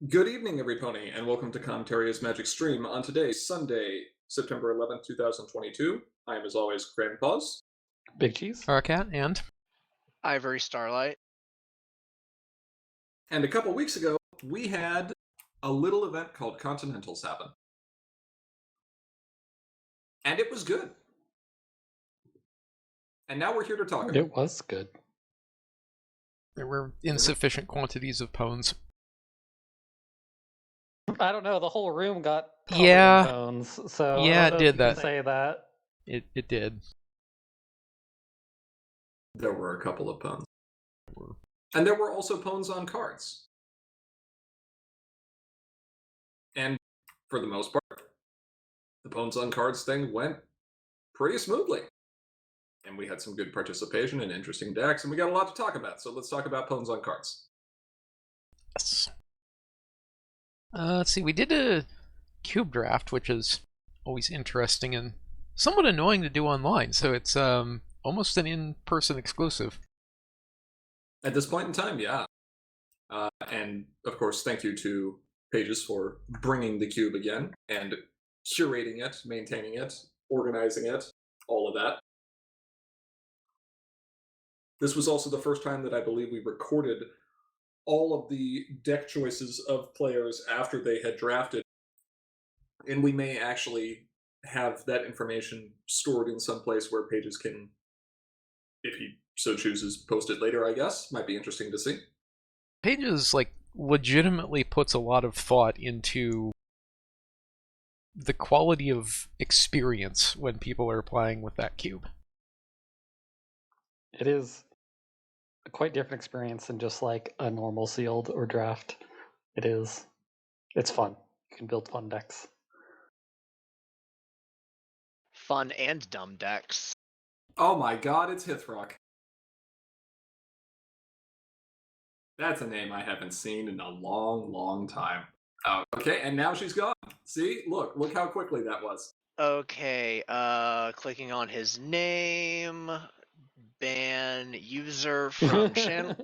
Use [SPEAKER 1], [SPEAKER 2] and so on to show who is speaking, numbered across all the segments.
[SPEAKER 1] Good evening, everypony, and welcome to Commentaria's Magic Stream on today's Sunday, September 11th, 2022. I am, as always, Grandpaws.
[SPEAKER 2] Big cheese.
[SPEAKER 3] Cat and
[SPEAKER 4] Ivory Starlight.
[SPEAKER 1] And a couple weeks ago, we had a little event called Continentals happen. And it was good. And now we're here to talk about it.
[SPEAKER 2] It was good.
[SPEAKER 3] There were insufficient quantities of pones.
[SPEAKER 2] I don't know. The whole room got covered
[SPEAKER 3] Yeah.
[SPEAKER 2] in bones, so
[SPEAKER 3] Yeah,
[SPEAKER 2] I
[SPEAKER 3] it
[SPEAKER 2] don't know
[SPEAKER 3] did
[SPEAKER 2] if you can
[SPEAKER 3] that.
[SPEAKER 2] say that.
[SPEAKER 3] It did.
[SPEAKER 1] There were a couple of puns. And there were also puns on cards. And for the most part, the puns on cards thing went pretty smoothly. And we had some good participation and interesting decks, and we got a lot to talk about. So let's talk about puns on cards.
[SPEAKER 3] Yes. Let's see. We did a cube draft, which is always interesting and somewhat annoying to do online. So it's almost an in-person exclusive.
[SPEAKER 1] At this point in time, yeah. And of course, thank you to Pages for bringing the cube again and curating it, maintaining it, organizing it, all of that. This was also the first time that I believe we recorded all of the deck choices of players after they had drafted. And we may actually have that information stored in some place where Pages can, if he so chooses, post it later, I guess. Might be interesting to see.
[SPEAKER 3] Pages, legitimately puts a lot of thought into the quality of experience when people are playing with that cube.
[SPEAKER 2] It is a quite different experience than just like a normal sealed or draft. It's fun. You can build fun decks.
[SPEAKER 4] Fun and dumb decks.
[SPEAKER 1] Oh my god, it's Hithrock. That's a name I haven't seen in a long, long time. Oh, okay, and now she's gone. See? Look how quickly that was.
[SPEAKER 4] Okay, clicking on his name. Ban user from channel.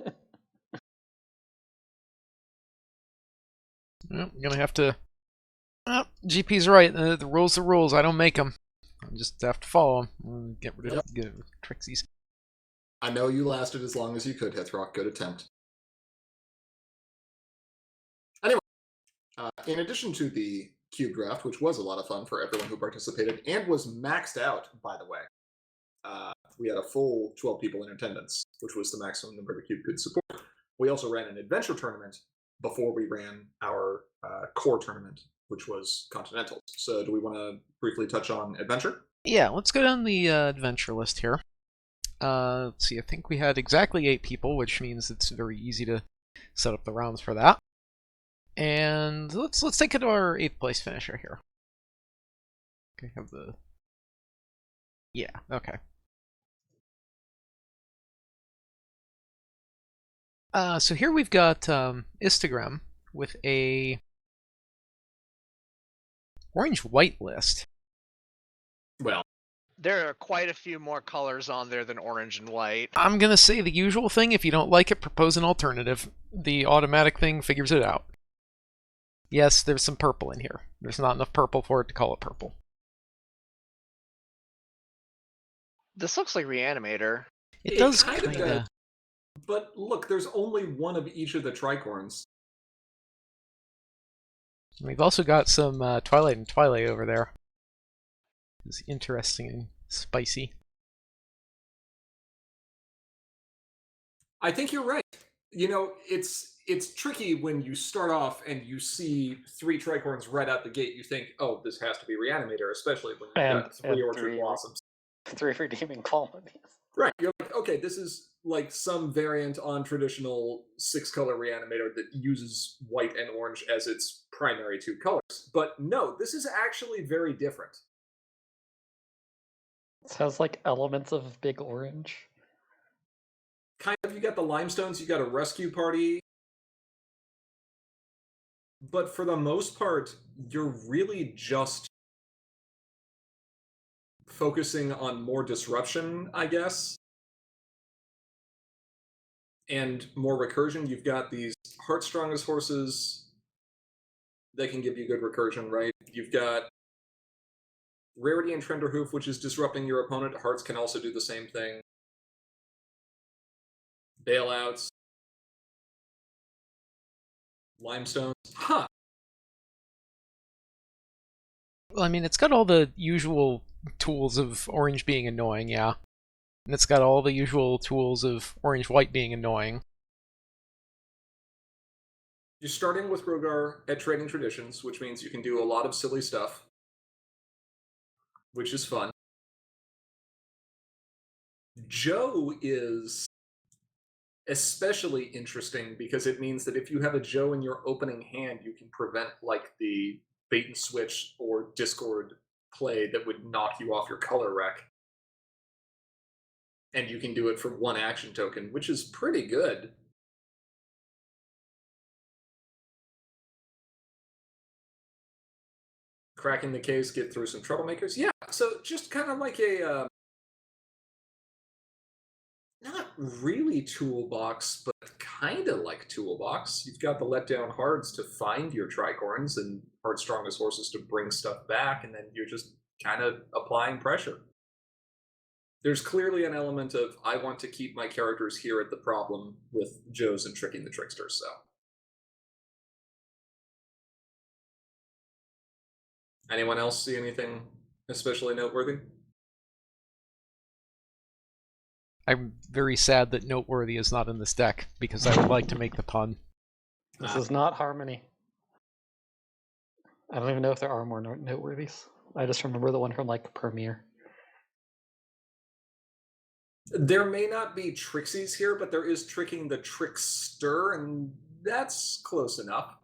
[SPEAKER 3] Well, I'm gonna have to. GP's right. The rules are rules. I don't make them. I just have to follow them. Get rid of Trixies.
[SPEAKER 1] I know you lasted as long as you could, Hithrock. Good attempt. Anyway, in addition to the cube draft, which was a lot of fun for everyone who participated and was maxed out, by the way, we had a full 12 people in attendance, which was the maximum number the cube could support. We also ran an adventure tournament before we ran our core tournament, which was Continental. So do we want to briefly touch on adventure?
[SPEAKER 3] Yeah, let's go down the adventure list here. Let's see, I think we had exactly 8 people, which means it's very easy to set up the rounds for that. And let's take it to our 8th place finisher here. Okay, have the... Yeah, okay. So here we've got Instagram with a orange-white list.
[SPEAKER 1] Well,
[SPEAKER 4] There are quite a few more colors on there than orange and white.
[SPEAKER 3] I'm gonna say the usual thing. If you don't like it, propose an alternative. The automatic thing figures it out. Yes, there's some purple in here. There's not enough purple for it to call it purple.
[SPEAKER 4] This looks like Reanimator.
[SPEAKER 3] It does
[SPEAKER 1] kind of
[SPEAKER 3] kinda.
[SPEAKER 1] does. But look, there's only one of each of the tricorns.
[SPEAKER 3] We've also got some Twilight and Twilight over there. It's interesting and spicy.
[SPEAKER 1] I think you're right. You know, it's tricky when you start off and you see 3 tricorns right out the gate. You think, oh, this has to be Reanimator, especially when you've got 3 Orchard Blossoms.
[SPEAKER 2] 3 redeeming qualities.
[SPEAKER 1] Right, you're like, okay, this is like some variant on traditional 6-color Reanimator that uses white and orange as its primary 2 colors. But no, this is actually very different.
[SPEAKER 2] This has like elements of Big Orange.
[SPEAKER 1] Kind of, you got the Limestones, you got a Rescue Party. But for the most part, you're really just focusing on more disruption, I guess. And more recursion. You've got these Heartstrong as horses, They can give you good recursion, right? You've got Rarity and Trenderhoof, which is disrupting your opponent. Hearts can also do the same thing. Bailouts. Limestones. Huh.
[SPEAKER 3] Well, I mean, it's got all the usual tools of orange being annoying, yeah. And it's got all the usual tools of orange-white being annoying.
[SPEAKER 1] You're starting with Rogar at Trading Traditions, which means you can do a lot of silly stuff, which is fun. Joe is especially interesting because it means that if you have a Joe in your opening hand, you can prevent like the bait and switch or Discord play that would knock you off your color rack. And you can do it for one action token, which is pretty good. Cracking the case, get through some troublemakers. Yeah, so just kind of like a not really toolbox, but kind of like toolbox. You've got the letdown hards to find your tricorns and hard strongest horses to bring stuff back, and then you're just kind of applying pressure. There's clearly an element of I want to keep my characters here at the problem with Joes and tricking the tricksters, so. Anyone else see anything especially noteworthy?
[SPEAKER 3] I'm very sad that Noteworthy is not in this deck, because I would like to make the pun.
[SPEAKER 2] This is not Harmony. I don't even know if there are more noteworthies. I just remember the one from like Premiere.
[SPEAKER 1] There may not be Trixies here, but there is tricking the trickster, and that's close enough.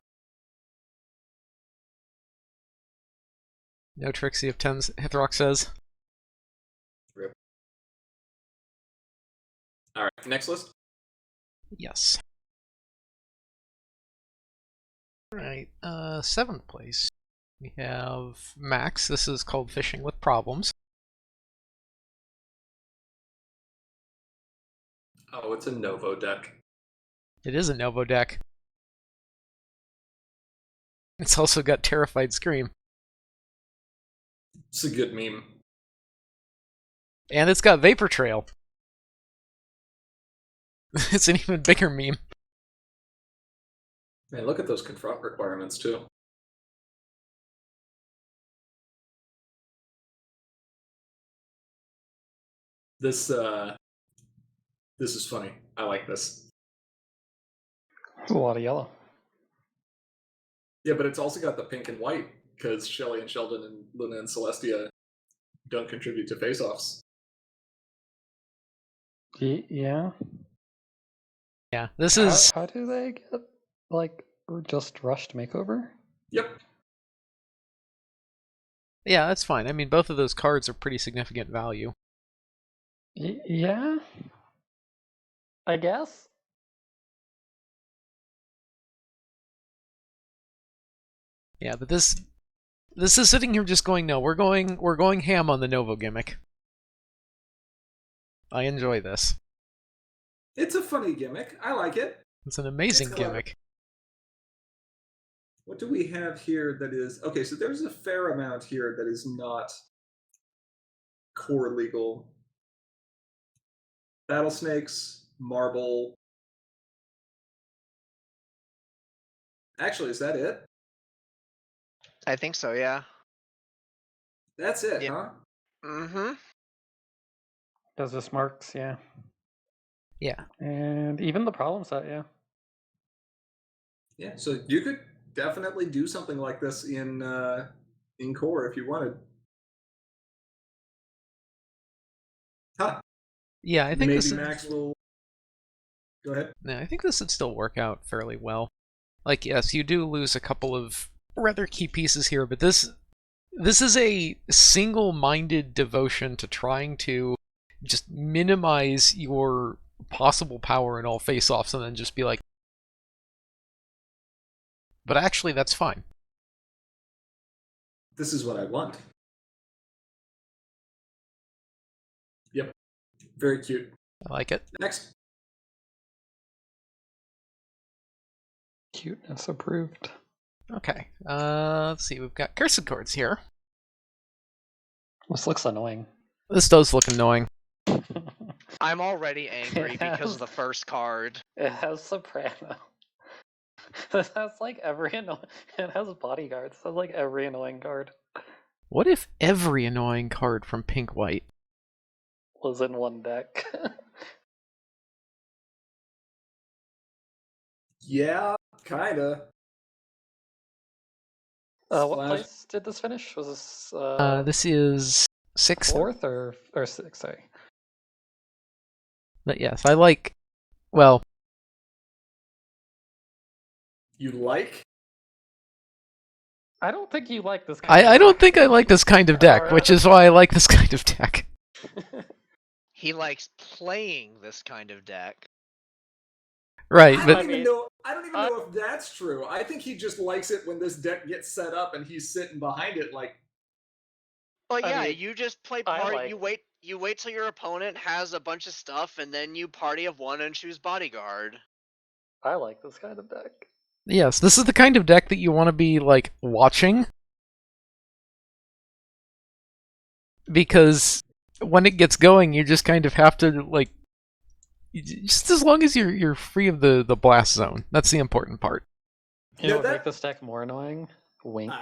[SPEAKER 3] No Trixie of Tens, Hithrock says.
[SPEAKER 1] Rip. Alright, next list.
[SPEAKER 3] Yes. Alright, 7th place. We have Max. This is called Fishing with Problems.
[SPEAKER 1] Oh, it's a Novo deck.
[SPEAKER 3] It is a Novo deck. It's also got Terrified Scream.
[SPEAKER 1] It's a good meme.
[SPEAKER 3] And it's got Vapor Trail. It's an even bigger meme.
[SPEAKER 1] Man, look at those confront requirements, too. This is funny. I like this.
[SPEAKER 2] It's a lot of yellow.
[SPEAKER 1] Yeah, but it's also got the pink and white, because Shelly and Sheldon and Luna and Celestia don't contribute to face-offs.
[SPEAKER 2] Yeah.
[SPEAKER 3] Yeah, this is...
[SPEAKER 2] How do they get, like, just rushed makeover?
[SPEAKER 1] Yep.
[SPEAKER 3] Yeah, that's fine. I mean, both of those cards are pretty significant value.
[SPEAKER 2] Yeah? I guess?
[SPEAKER 3] Yeah, but this is sitting here just going, no, we're going ham on the Novo gimmick. I enjoy this.
[SPEAKER 1] It's a funny gimmick. I like it.
[SPEAKER 3] It's an amazing
[SPEAKER 1] It's clever.
[SPEAKER 3] gimmick.
[SPEAKER 1] What do we have here that is... Okay, so there's a fair amount here that is not core legal. Battle Snakes, Marble. Actually, is that it?
[SPEAKER 4] I think so, yeah.
[SPEAKER 1] That's it,
[SPEAKER 4] Yep.
[SPEAKER 1] huh?
[SPEAKER 4] Mm-hmm.
[SPEAKER 2] Does this marks, yeah.
[SPEAKER 3] Yeah.
[SPEAKER 2] And even the problem set, yeah.
[SPEAKER 1] Yeah, so you could definitely do something like this in core if you wanted. Huh.
[SPEAKER 3] Yeah, I think
[SPEAKER 1] Maybe
[SPEAKER 3] this is...
[SPEAKER 1] Max will... Go ahead.
[SPEAKER 3] No, I think this would still work out fairly well. Like, yes, you do lose a couple of rather key pieces here, but this is a single-minded devotion to trying to just minimize your possible power in all face-offs and then just be like, but actually that's fine.
[SPEAKER 1] This is what I want. Yep. Very cute.
[SPEAKER 3] I like it.
[SPEAKER 1] Next.
[SPEAKER 2] Cuteness approved.
[SPEAKER 3] Okay. Let's see. We've got cursed chords here.
[SPEAKER 2] This looks annoying.
[SPEAKER 3] This does look annoying.
[SPEAKER 4] I'm already angry because of the first card.
[SPEAKER 2] It has soprano. It has like every It has bodyguards. It has like every annoying card
[SPEAKER 3] What if every annoying card from Pink White
[SPEAKER 2] was in one deck.
[SPEAKER 1] Yeah, kinda.
[SPEAKER 2] What
[SPEAKER 1] Splash.
[SPEAKER 2] place did this finish? Was this
[SPEAKER 3] this is 6th.
[SPEAKER 2] fourth or sixth? Sorry.
[SPEAKER 3] But yes, I like. Well,
[SPEAKER 1] You like?
[SPEAKER 2] I don't think you like this.
[SPEAKER 3] I don't think I like this kind of deck, which is why I like this kind of deck.
[SPEAKER 4] He likes playing this kind of deck.
[SPEAKER 3] Right,
[SPEAKER 1] I
[SPEAKER 3] but
[SPEAKER 1] don't even know if that's true. I think he just likes it when this deck gets set up and he's sitting behind it like.
[SPEAKER 4] But
[SPEAKER 2] I
[SPEAKER 4] yeah,
[SPEAKER 2] mean,
[SPEAKER 4] you just play
[SPEAKER 2] I
[SPEAKER 4] party.
[SPEAKER 2] like-
[SPEAKER 4] You wait till your opponent has a bunch of stuff, and then you party of one and choose bodyguard.
[SPEAKER 2] I like this kind of deck.
[SPEAKER 3] yes, this is the kind of deck that you want to be like watching, because when it gets going, you just kind of have to like, just as long as you're free of the blast zone. That's the important part.
[SPEAKER 2] You know
[SPEAKER 1] Yeah,
[SPEAKER 2] what would
[SPEAKER 1] that-
[SPEAKER 2] make this deck more annoying? Wink.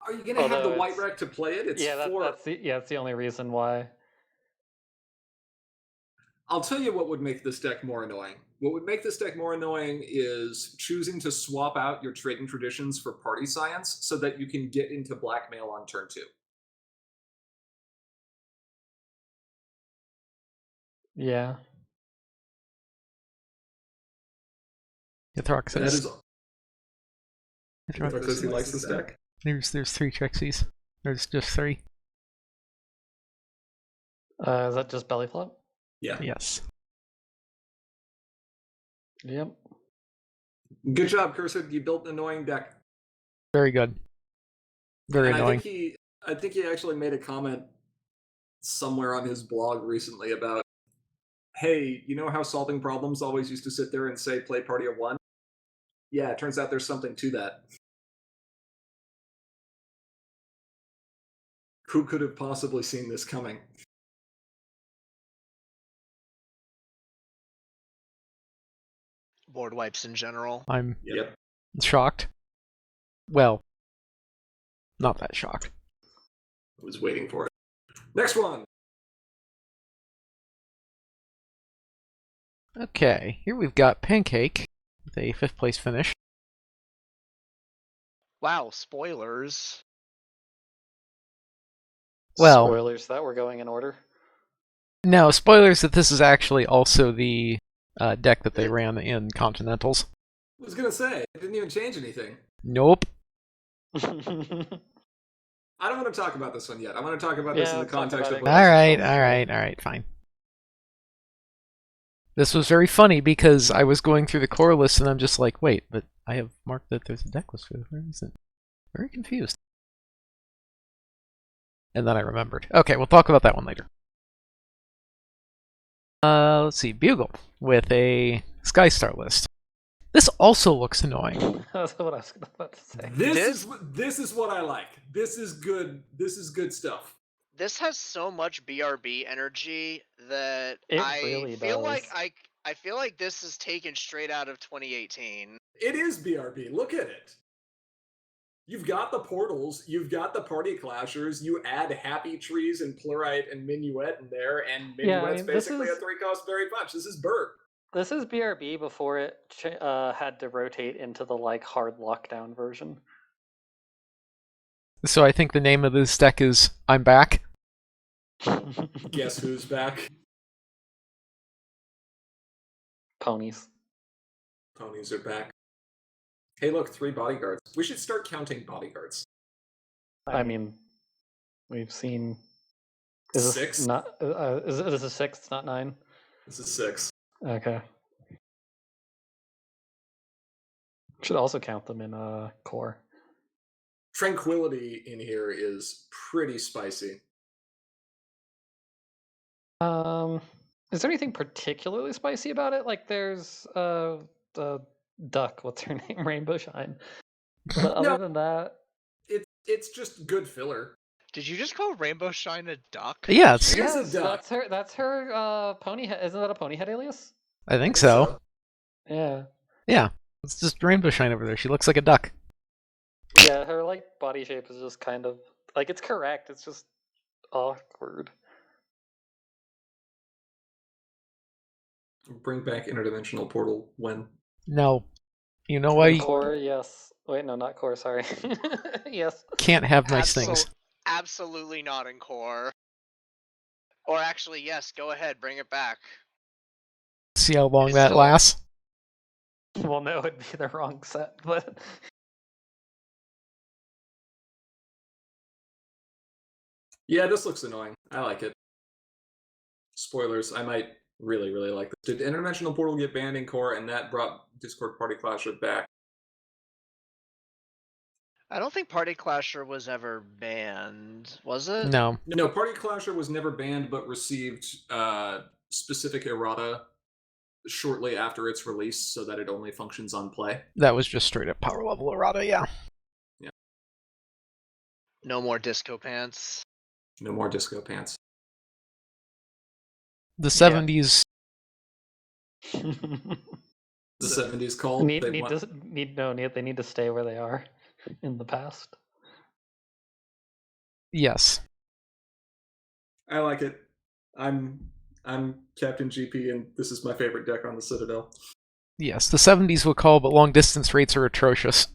[SPEAKER 1] Are you gonna have the
[SPEAKER 2] Although
[SPEAKER 1] white
[SPEAKER 2] it's-
[SPEAKER 1] rec to play it? It's
[SPEAKER 2] Yeah,
[SPEAKER 1] four.
[SPEAKER 2] that's the only reason why.
[SPEAKER 1] I'll tell you what would make this deck more annoying. What would make this deck more annoying is choosing to swap out your trading traditions for party science so that you can get into blackmail on turn 2.
[SPEAKER 2] Yeah.
[SPEAKER 3] Yathrok
[SPEAKER 1] That
[SPEAKER 3] says,
[SPEAKER 1] is. Yathrok says he likes this deck.
[SPEAKER 3] there's 3 Trixies. There's just 3.
[SPEAKER 2] Is that just belly flop?
[SPEAKER 1] Yeah.
[SPEAKER 3] Yes.
[SPEAKER 2] Yep.
[SPEAKER 1] Good job, Cursor. You built an annoying deck.
[SPEAKER 3] Very good. Very
[SPEAKER 1] And
[SPEAKER 3] annoying.
[SPEAKER 1] I think he actually made a comment somewhere on his blog recently about, hey, you know how solving problems always used to sit there and say play party of 1? Yeah, it turns out there's something to that. Who could have possibly seen this coming?
[SPEAKER 4] Board wipes in general.
[SPEAKER 3] I'm
[SPEAKER 1] Yep.
[SPEAKER 3] shocked. Well, not that shocked.
[SPEAKER 1] I was waiting for it. Next one.
[SPEAKER 3] Okay, here we've got Pancake with a 5th place finish.
[SPEAKER 4] Wow, spoilers.
[SPEAKER 3] Well-
[SPEAKER 2] Spoilers that we're going in order.
[SPEAKER 3] Now, spoilers that this is actually also the deck that they ran in Continentals.
[SPEAKER 1] I was gonna say, it didn't even change anything.
[SPEAKER 3] Nope.
[SPEAKER 1] I don't want to talk about this one yet. I want to talk about this
[SPEAKER 2] Yeah,
[SPEAKER 1] in the
[SPEAKER 2] let's talk
[SPEAKER 1] context
[SPEAKER 2] about
[SPEAKER 1] of
[SPEAKER 2] it.
[SPEAKER 1] what
[SPEAKER 3] Alright, fine. This was very funny because I was going through the core list and I'm just like, wait, but I have marked that there's a deck list for this. Where is it? Very confused. And then I remembered. Okay, we'll talk about that one later. Let's see, Bugle with a Skystar list. This also looks annoying.
[SPEAKER 2] That's what I was about to say.
[SPEAKER 1] This is what I like. This is good. This is good stuff.
[SPEAKER 4] This has so much BRB energy that
[SPEAKER 2] It
[SPEAKER 4] I
[SPEAKER 2] really
[SPEAKER 4] feel like
[SPEAKER 2] does.
[SPEAKER 4] I feel like this is taken straight out of 2018.
[SPEAKER 1] It is BRB. Look at it. You've got the portals. You've got the party clashers. You add happy trees and plurite and minuet in there, and minuet's
[SPEAKER 2] Yeah, I mean, this
[SPEAKER 1] basically
[SPEAKER 2] is-
[SPEAKER 1] a 3-cost berry punch. This is Bird.
[SPEAKER 2] This is BRB before it had to rotate into the like hard lockdown version.
[SPEAKER 3] So I think the name of this deck is I'm Back.
[SPEAKER 1] Guess who's back?
[SPEAKER 2] Ponies.
[SPEAKER 1] Ponies are back. Hey, look, 3 bodyguards. We should start counting bodyguards.
[SPEAKER 2] I mean, we've seen. Is this
[SPEAKER 1] 6?
[SPEAKER 2] not? Is this a 6? It's not 9.
[SPEAKER 1] This is 6.
[SPEAKER 2] Okay. Should also count them in core.
[SPEAKER 1] Tranquility in here is pretty spicy.
[SPEAKER 2] Is there anything particularly spicy about it? Like there's the duck. What's her name? Rainbow Shine. But other
[SPEAKER 1] No.
[SPEAKER 2] than that,
[SPEAKER 1] It's just good filler.
[SPEAKER 4] Did you just call Rainbow Shine a duck?
[SPEAKER 3] Yeah, it's,
[SPEAKER 1] She is a
[SPEAKER 2] yes,
[SPEAKER 1] duck.
[SPEAKER 2] that's her pony head. Isn't that a pony head alias?
[SPEAKER 3] I think so.
[SPEAKER 2] Yeah.
[SPEAKER 3] Yeah, it's just Rainbow Shine over there. She looks like a duck.
[SPEAKER 2] Yeah, her like body shape is just kind of like it's correct. It's just awkward.
[SPEAKER 1] Bring back interdimensional portal when.
[SPEAKER 3] No, you know why you
[SPEAKER 2] Core, yes. Wait, no, not core. Sorry. Yes.
[SPEAKER 3] can't have nice things.
[SPEAKER 4] Absolutely not in core. Or actually, yes, go ahead, bring it back.
[SPEAKER 3] See how long
[SPEAKER 4] It's
[SPEAKER 3] that
[SPEAKER 4] still-
[SPEAKER 3] lasts?
[SPEAKER 2] Well, no, it'd be the wrong set, but
[SPEAKER 1] Yeah, this looks annoying. I like it. Spoilers, I might really, really like this. Did interdimensional portal get banned in core, and that brought Discord Party Clasher back?
[SPEAKER 4] I don't think Party Clasher was ever banned, was it?
[SPEAKER 3] No,
[SPEAKER 1] No, Party Clasher was never banned, but received specific errata shortly after its release, so that it only functions on play.
[SPEAKER 3] that was just straight up power level errata, yeah.
[SPEAKER 4] No more disco pants.
[SPEAKER 1] No more disco pants.
[SPEAKER 3] The 70s,
[SPEAKER 1] The 70s called.
[SPEAKER 2] they need to stay where they are in the past.
[SPEAKER 3] yes.
[SPEAKER 1] I like it. I'm Captain GP, and this is my favorite deck on the Citadel.
[SPEAKER 3] Yes, the 70s will call, but long distance rates are atrocious.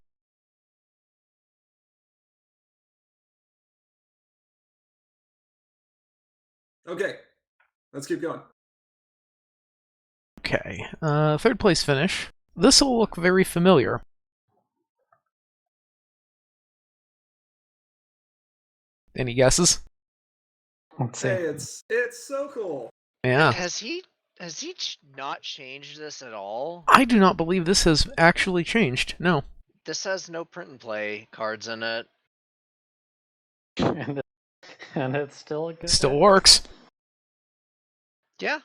[SPEAKER 1] Okay, let's keep going.
[SPEAKER 3] Okay, third place finish. This will look very familiar. Any guesses?
[SPEAKER 2] Let's see.
[SPEAKER 1] Hey, it's so cool.
[SPEAKER 3] Yeah.
[SPEAKER 4] Has he not changed this at all?
[SPEAKER 3] I do not believe this has actually changed. No.
[SPEAKER 4] This has no print and play cards in it.
[SPEAKER 2] and it's still a good
[SPEAKER 3] Still
[SPEAKER 2] deck.
[SPEAKER 3] works.
[SPEAKER 4] Yeah.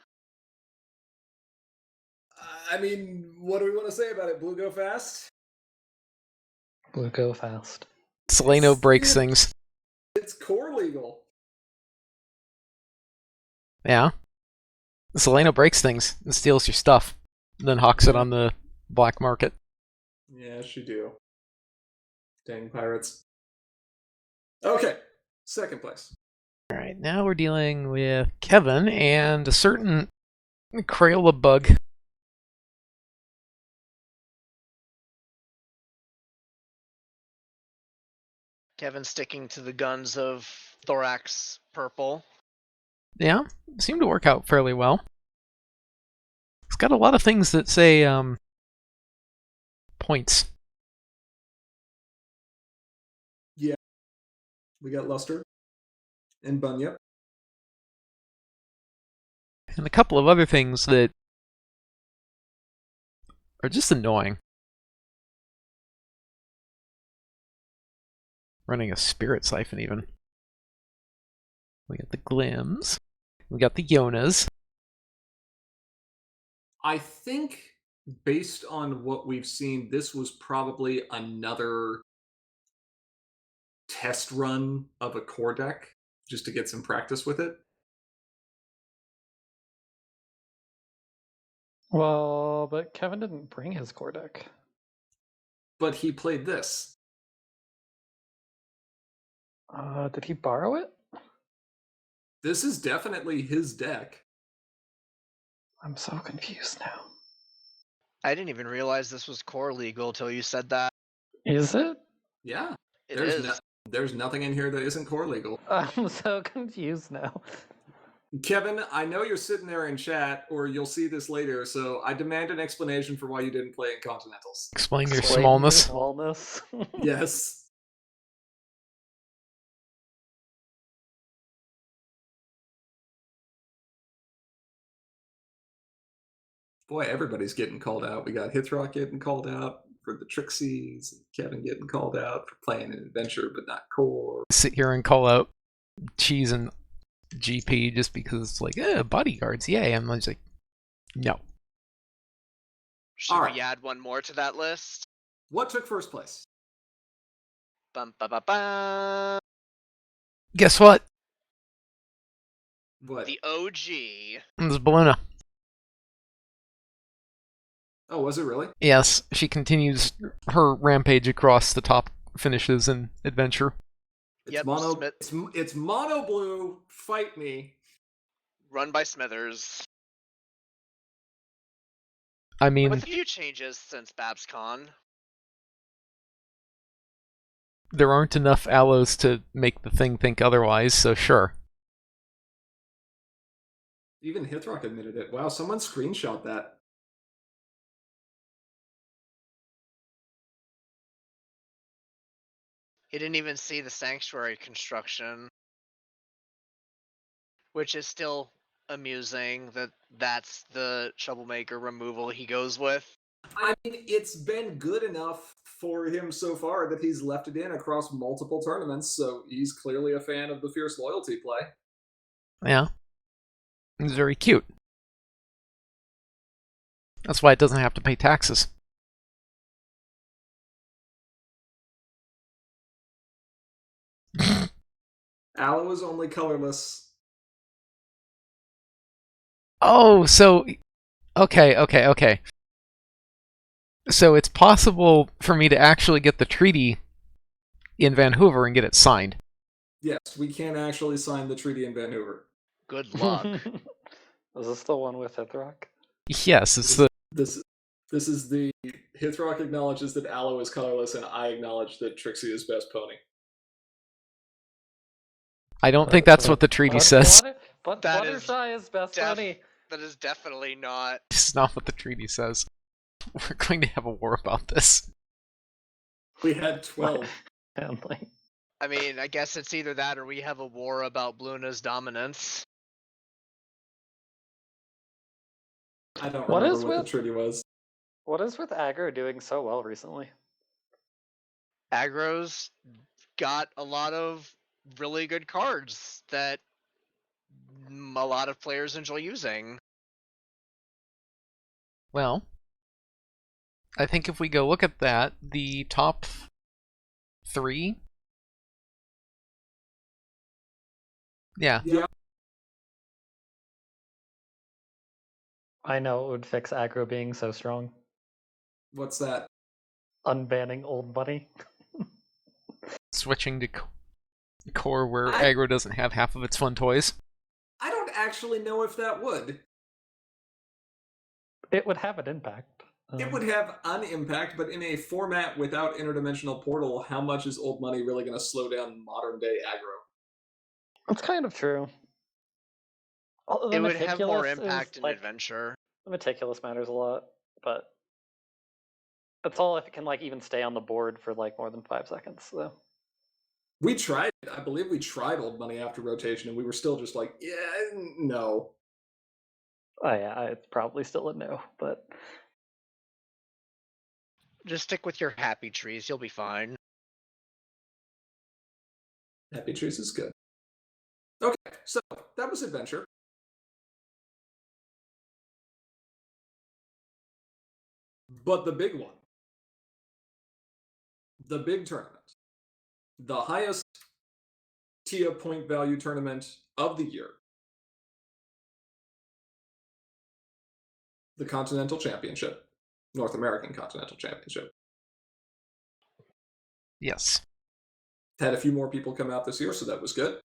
[SPEAKER 1] I mean, what do we want to say about it? Blue go fast?
[SPEAKER 2] Blue go fast.
[SPEAKER 3] Seleno breaks things.
[SPEAKER 1] It's core legal.
[SPEAKER 3] Yeah. Seleno breaks things and steals your stuff. Then hawks it on the black market.
[SPEAKER 1] Yeah, she do. Dang pirates. Okay, second place.
[SPEAKER 3] Alright, now we're dealing with Kevin and a certain Crayola bug.
[SPEAKER 4] Kevin sticking to the guns of Thorax Purple.
[SPEAKER 3] Yeah, seemed to work out fairly well. It's got a lot of things that say, points.
[SPEAKER 1] Yeah. We got Luster and Bunyip.
[SPEAKER 3] And a couple of other things that are just annoying. Running a Spirit Siphon, even. We got the Glims. We got the Yonas.
[SPEAKER 1] I think, based on what we've seen, this was probably another test run of a core deck, just to get some practice with it.
[SPEAKER 2] Well, but Kevin didn't bring his core deck.
[SPEAKER 1] But he played this.
[SPEAKER 2] Did he borrow it?
[SPEAKER 1] This is definitely his deck.
[SPEAKER 2] I'm so confused now.
[SPEAKER 4] I didn't even realize this was core legal till you said that.
[SPEAKER 2] Is it?
[SPEAKER 1] Yeah.
[SPEAKER 4] It
[SPEAKER 1] there's
[SPEAKER 4] is.
[SPEAKER 1] There's nothing in here that isn't core legal.
[SPEAKER 2] I'm so confused now.
[SPEAKER 1] Kevin, I know you're sitting there in chat, or you'll see this later, so I demand an explanation for why you didn't play in Continentals.
[SPEAKER 3] Explain your
[SPEAKER 2] Explain
[SPEAKER 3] smallness.
[SPEAKER 2] Smallness.
[SPEAKER 1] Yes. Boy, everybody's getting called out. We got Hithrock getting called out for the Trixies, Kevin getting called out for playing an adventure but not core.
[SPEAKER 3] Sit here and call out Cheese and GP just because it's like, bodyguards, yay. I'm just like, no.
[SPEAKER 4] Should
[SPEAKER 1] All right.
[SPEAKER 4] we add one more to that list?
[SPEAKER 1] What took first place?
[SPEAKER 4] Bum, ba, ba, ba.
[SPEAKER 3] Guess what?
[SPEAKER 1] What?
[SPEAKER 4] The OG.
[SPEAKER 3] It's Baluna.
[SPEAKER 1] Oh, was it really?
[SPEAKER 3] Yes, she continues her rampage across the top finishes in Adventure.
[SPEAKER 1] It's
[SPEAKER 4] Yep,
[SPEAKER 1] mono.
[SPEAKER 4] Smith-
[SPEAKER 1] It's mono blue. Fight me.
[SPEAKER 4] Run by Smithers.
[SPEAKER 3] I mean,
[SPEAKER 4] With a few changes since BabsCon.
[SPEAKER 3] there aren't enough allos to make the thing think otherwise, so sure.
[SPEAKER 1] Even Hithrock admitted it. Wow, someone screenshot that.
[SPEAKER 4] He didn't even see the sanctuary construction, which is still amusing that that's the troublemaker removal he goes with.
[SPEAKER 1] I mean, it's been good enough for him so far that he's left it in across multiple tournaments, so he's clearly a fan of the Fierce Loyalty play.
[SPEAKER 3] Yeah. It's very cute. That's why it doesn't have to pay taxes.
[SPEAKER 1] Aloe is only colorless.
[SPEAKER 3] Oh, so... Okay. So it's possible for me to actually get the treaty in Vancouver and get it signed.
[SPEAKER 1] Yes, we can actually sign the treaty in Vancouver.
[SPEAKER 4] Good luck.
[SPEAKER 2] Is this the one with Hithrock?
[SPEAKER 3] Yes, it's the...
[SPEAKER 1] This is the Hithrock acknowledges that Aloe is colorless, and I acknowledge that Trixie is best pony.
[SPEAKER 3] I don't think that's what the treaty says.
[SPEAKER 2] But
[SPEAKER 4] That is
[SPEAKER 2] Fluttershy is best buddy.
[SPEAKER 4] That is definitely not.
[SPEAKER 3] It's not what the treaty says. We're going to have a war about this.
[SPEAKER 1] We had 12.
[SPEAKER 2] Family.
[SPEAKER 4] I mean, I guess it's either that or we have a war about Bluna's dominance.
[SPEAKER 1] I don't
[SPEAKER 2] What
[SPEAKER 1] remember
[SPEAKER 2] is
[SPEAKER 1] what
[SPEAKER 2] with-
[SPEAKER 1] the treaty was.
[SPEAKER 2] What is with aggro doing so well recently?
[SPEAKER 4] Aggro's got a lot of really good cards that a lot of players enjoy using.
[SPEAKER 3] Well, I think if we go look at that, the top 3... Yeah.
[SPEAKER 2] I know it would fix aggro being so strong.
[SPEAKER 1] What's that?
[SPEAKER 2] Unbanning old money.
[SPEAKER 3] Switching to core where
[SPEAKER 1] I-
[SPEAKER 3] aggro doesn't have half of its fun toys.
[SPEAKER 1] I don't actually know if that would.
[SPEAKER 2] It would have an impact.
[SPEAKER 1] It would have an impact, but in a format without interdimensional portal, how much is old money really going to slow down modern day aggro?
[SPEAKER 2] It's kind of true. Although
[SPEAKER 4] It would have more
[SPEAKER 2] Meticulous
[SPEAKER 4] impact
[SPEAKER 2] is,
[SPEAKER 4] in
[SPEAKER 2] like,
[SPEAKER 4] Adventure.
[SPEAKER 2] The Meticulous matters a lot, but that's all if it can even stay on the board for more than 5 seconds. So
[SPEAKER 1] We tried. I believe we tried old money after rotation, and we were still just like, yeah, no.
[SPEAKER 2] oh yeah, it's probably still a no. But
[SPEAKER 4] Just stick with your happy trees, you'll be fine.
[SPEAKER 1] Happy Trees is good. Okay, so that was Adventure. But the big one, the big tournament, the highest TIA point value tournament of the year, the Continental Championship, North American Continental Championship.
[SPEAKER 3] Yes.
[SPEAKER 1] Had a few more people come out this year, so that was good.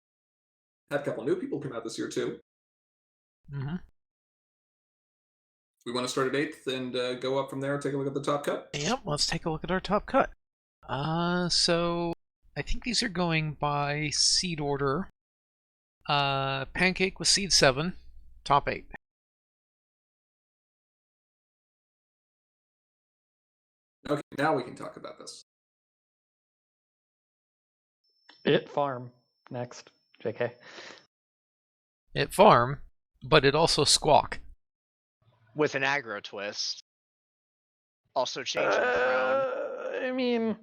[SPEAKER 1] Had a couple new people come out this year, too.
[SPEAKER 3] Mm-hmm.
[SPEAKER 1] We want to start at 8th and go up from there and take a look at the top cut.
[SPEAKER 3] Yep, let's take a look at our top cut. So I think these are going by seed order. Pancake was seed 7, top 8.
[SPEAKER 1] Okay, now we can talk about this.
[SPEAKER 2] it farm next. JK.
[SPEAKER 3] It farm, but it also squawk.
[SPEAKER 4] With an aggro twist. Also changing the throne.
[SPEAKER 2] I mean,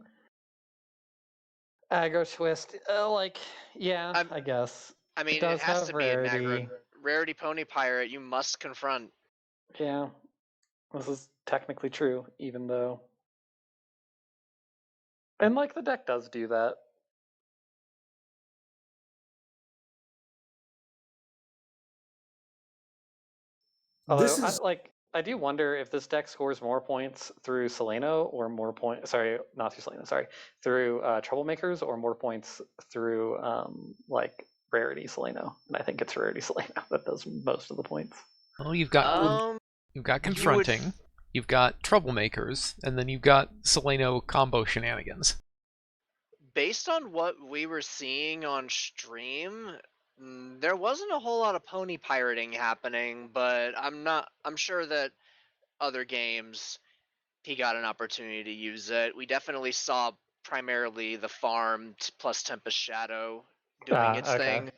[SPEAKER 2] aggro twist. Yeah, I guess.
[SPEAKER 4] I mean, it
[SPEAKER 2] does
[SPEAKER 4] has
[SPEAKER 2] have
[SPEAKER 4] to be an
[SPEAKER 2] rarity.
[SPEAKER 4] aggro. Rarity Pony Pirate, you must confront.
[SPEAKER 2] Yeah. This is technically true, even though... And, like, the deck does do that. Although,
[SPEAKER 1] This is
[SPEAKER 2] I do wonder if this deck scores more points through Seleno or more points. Sorry, not through Seleno. Sorry, through Troublemakers or more points through like Rarity Seleno. And I think it's Rarity Seleno that does most of the points.
[SPEAKER 3] Well, you've got confronting, you've got troublemakers, and then you've got Seleno combo shenanigans.
[SPEAKER 4] Based on what we were seeing on stream, there wasn't a whole lot of pony pirating happening, but I'm sure that other games he got an opportunity to use it. We definitely saw primarily the farm plus Tempest Shadow doing its thing.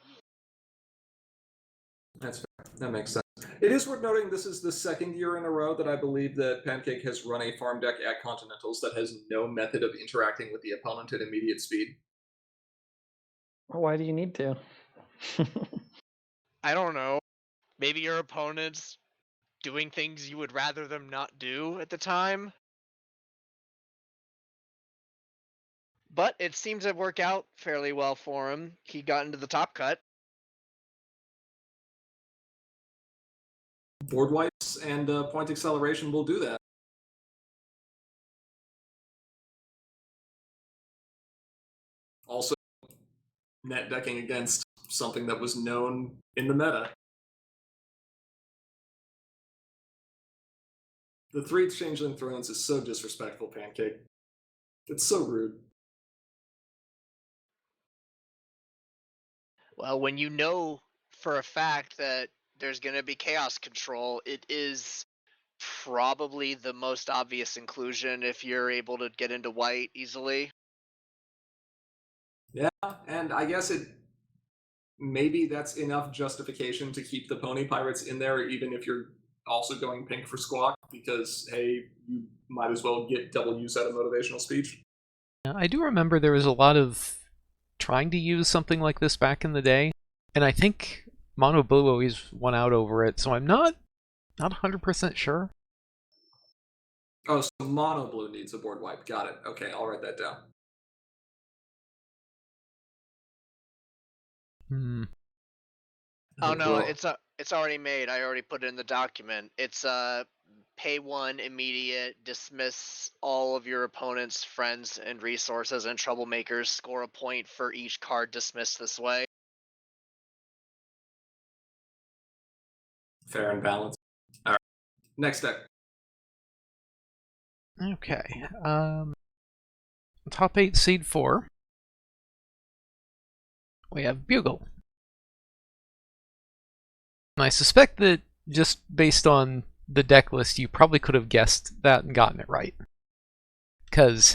[SPEAKER 1] That's fair. That makes sense. It is worth noting this is the second year in a row that I believe that Pancake has run a farm deck at Continentals that has no method of interacting with the opponent at immediate speed.
[SPEAKER 2] Why do you need to?
[SPEAKER 4] I don't know. Maybe your opponent's doing things you would rather them not do at the time. But it seemed to work out fairly well for him. He got into the top cut.
[SPEAKER 1] Board wipes and point acceleration will do that. Also, net decking against something that was known in the meta. The 3 Changeling Thrones is so disrespectful, Pancake. It's so rude.
[SPEAKER 4] Well, when you know for a fact that there's going to be chaos control, it is probably the most obvious inclusion if you're able to get into white easily.
[SPEAKER 1] Yeah, and I guess maybe that's enough justification to keep the Pony Pirates in there, even if you're also going pink for Squawk, because, hey, you might as well get double use out of motivational speech.
[SPEAKER 3] I do remember there was a lot of trying to use something like this back in the day, and I think Mono Blue always won out over it, so I'm not 100% sure.
[SPEAKER 1] Oh, so Mono Blue needs a board wipe. Got it. Okay, I'll write that down.
[SPEAKER 4] Oh no,
[SPEAKER 1] Well,
[SPEAKER 4] it's already made. I already put it in the document. It's pay 1 immediate, dismiss all of your opponent's friends and resources and troublemakers, score a point for each card dismissed this way.
[SPEAKER 1] fair and balanced. All right. Next deck.
[SPEAKER 3] Okay. Top 8, Seed 4. We have Bugle. And I suspect that just based on the deck list, you probably could have guessed that and gotten it right. Because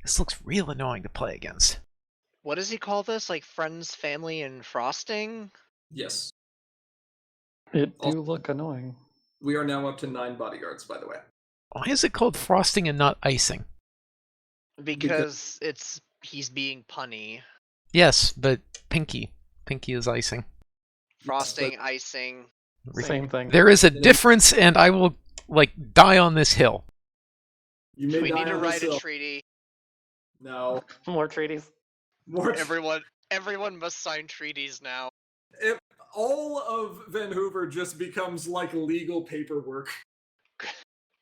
[SPEAKER 3] this looks real annoying to play against.
[SPEAKER 4] What does he call this? Like friends, family, and frosting?
[SPEAKER 1] Yes.
[SPEAKER 2] It do look annoying.
[SPEAKER 1] We are now up to 9 bodyguards, by the way.
[SPEAKER 3] Why is it called frosting and not icing?
[SPEAKER 4] Because he's being punny.
[SPEAKER 3] Yes, but Pinky. Pinky is icing.
[SPEAKER 4] Frosting, icing.
[SPEAKER 2] Same thing.
[SPEAKER 3] There is a difference, and I will, die on this hill.
[SPEAKER 1] You may
[SPEAKER 4] We
[SPEAKER 1] die
[SPEAKER 4] need to
[SPEAKER 1] on
[SPEAKER 4] write
[SPEAKER 1] this
[SPEAKER 4] a
[SPEAKER 1] hill.
[SPEAKER 4] treaty.
[SPEAKER 1] No.
[SPEAKER 2] More treaties.
[SPEAKER 1] More
[SPEAKER 4] Everyone must sign treaties now.
[SPEAKER 1] If all of Van Hoover just becomes like legal paperwork.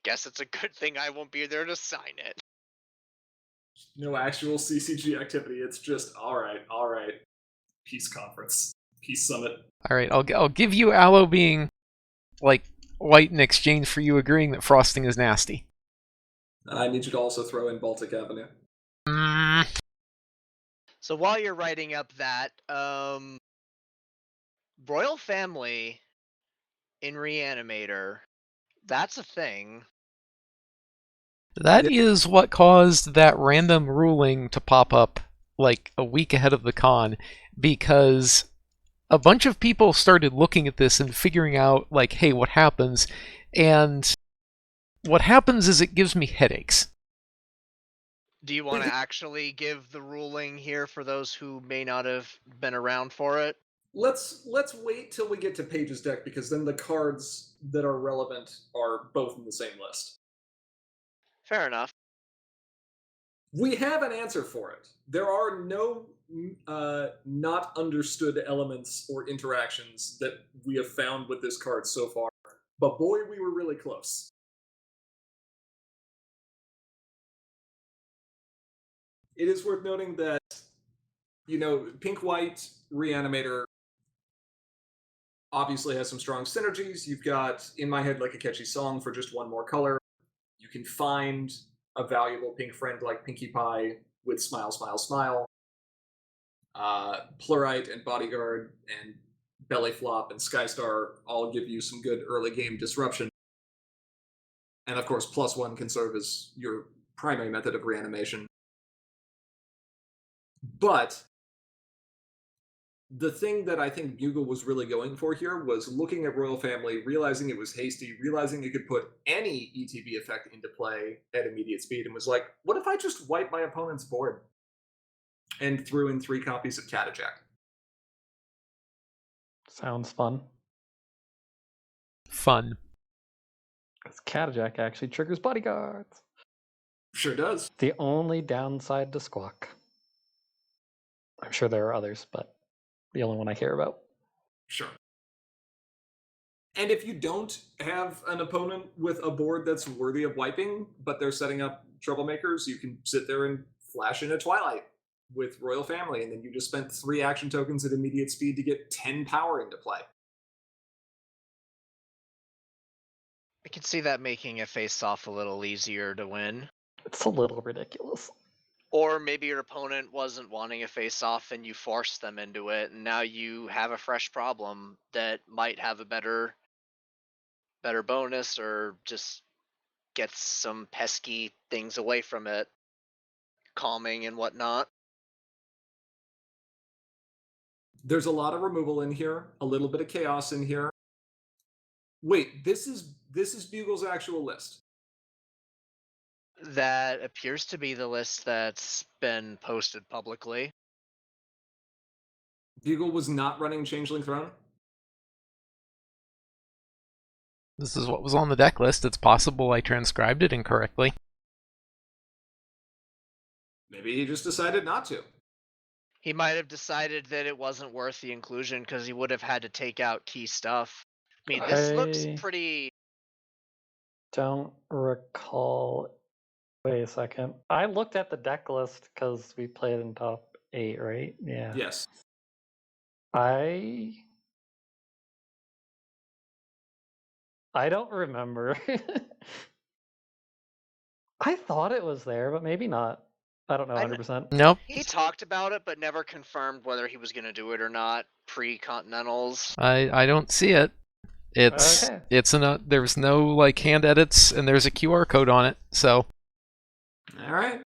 [SPEAKER 4] Guess it's a good thing I won't be there to sign it.
[SPEAKER 1] No actual CCG activity. It's just all right. Peace conference, peace summit.
[SPEAKER 3] All right, I'll give you Aloe being white in exchange for you agreeing that frosting is nasty.
[SPEAKER 1] And I need you to also throw in Baltic Avenue.
[SPEAKER 4] So while you're writing up that, Royal Family in Reanimator, that's a thing.
[SPEAKER 3] That is what caused that random ruling to pop up a week ahead of the con, because a bunch of people started looking at this and figuring out, hey, what happens? And what happens is it gives me headaches.
[SPEAKER 4] Do you want to actually give the ruling here for those who may not have been around for it?
[SPEAKER 1] Let's wait till we get to Paige's deck, because then the cards that are relevant are both in the same list.
[SPEAKER 4] Fair enough.
[SPEAKER 1] We have an answer for it. There are no not understood elements or interactions that we have found with this card so far, but boy, we were really close. It is worth noting that, Pink-White Reanimator obviously has some strong synergies. You've got In My Head Like a Catchy Song for just one more color. You can find a valuable pink friend like Pinkie Pie with Smile, Smile, Smile. Plurite and Bodyguard and Belly Flop and Skystar all give you some good early game disruption. And of course, +1 can serve as your primary method of reanimation. But the thing that I think Bugle was really going for here was looking at Royal Family, realizing it was hasty, realizing it could put any ETB effect into play at immediate speed, and was like, what if I just wipe my opponent's board? And threw in 3 copies of Catajack.
[SPEAKER 2] Sounds fun.
[SPEAKER 3] Fun.
[SPEAKER 2] Because Catajack actually triggers bodyguards.
[SPEAKER 1] Sure does.
[SPEAKER 2] The only downside to Squawk. I'm sure there are others, but the only one I care about.
[SPEAKER 1] Sure. And if you don't have an opponent with a board that's worthy of wiping, but they're setting up troublemakers, you can sit there and flash in a Twilight with Royal Family, and then you just spent 3 action tokens at immediate speed to get 10 power into play.
[SPEAKER 4] I can see that making a face-off a little easier to win.
[SPEAKER 2] It's a little ridiculous.
[SPEAKER 4] Or maybe your opponent wasn't wanting a face-off and you forced them into it, and now you have a fresh problem that might have a better bonus, or just gets some pesky things away from it, calming and whatnot.
[SPEAKER 1] There's a lot of removal in here, a little bit of chaos in here. Wait, this is Bugle's actual list.
[SPEAKER 4] That appears to be the list that's been posted publicly.
[SPEAKER 1] Bugle was not running Changeling Throne?
[SPEAKER 3] This is what was on the deck list. It's possible I transcribed it incorrectly.
[SPEAKER 1] Maybe he just decided not to.
[SPEAKER 4] He might have decided that it wasn't worth the inclusion because he would have had to take out key stuff. I mean, this looks pretty...
[SPEAKER 2] Don't recall. Wait a second. I looked at the deck list because we played in top 8, right? Yeah.
[SPEAKER 1] Yes.
[SPEAKER 2] I don't remember. I thought it was there, but maybe not. I don't know 100%.
[SPEAKER 3] Nope.
[SPEAKER 4] He talked about it, but never confirmed whether he was going to do it or not pre-Continentals.
[SPEAKER 3] I don't see it. It's
[SPEAKER 2] Okay.
[SPEAKER 3] There's no like hand edits, and there's a QR code on it. So.
[SPEAKER 1] All right.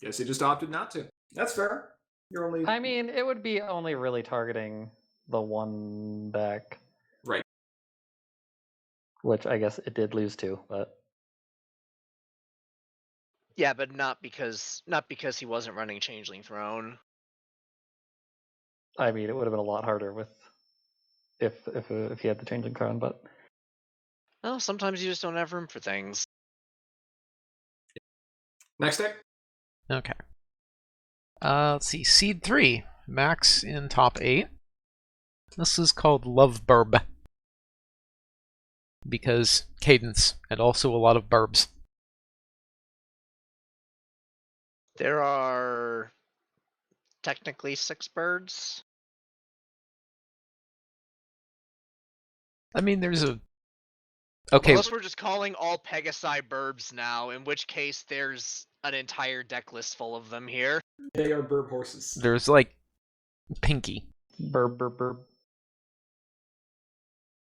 [SPEAKER 1] Guess he just opted not to. That's fair. You're only.
[SPEAKER 2] I mean, it would be only really targeting the one deck.
[SPEAKER 1] Right.
[SPEAKER 2] Which I guess it did lose to, but.
[SPEAKER 4] Yeah, but not because he wasn't running Changeling Throne.
[SPEAKER 2] I mean, it would have been a lot harder with if he had the Changeling Crown, but.
[SPEAKER 4] Well, sometimes you just don't have room for things.
[SPEAKER 1] Next deck.
[SPEAKER 3] Okay. Let's see. Seed 3. Max in top 8. This is called Love Burb. Because cadence, and also a lot of burbs.
[SPEAKER 4] There are technically 6 birds.
[SPEAKER 3] I mean, there's a... Okay.
[SPEAKER 4] Unless we're just calling all Pegasi burbs now, in which case there's an entire deck list full of them here.
[SPEAKER 1] They are burb horses.
[SPEAKER 3] There's like Pinky.
[SPEAKER 2] Burb.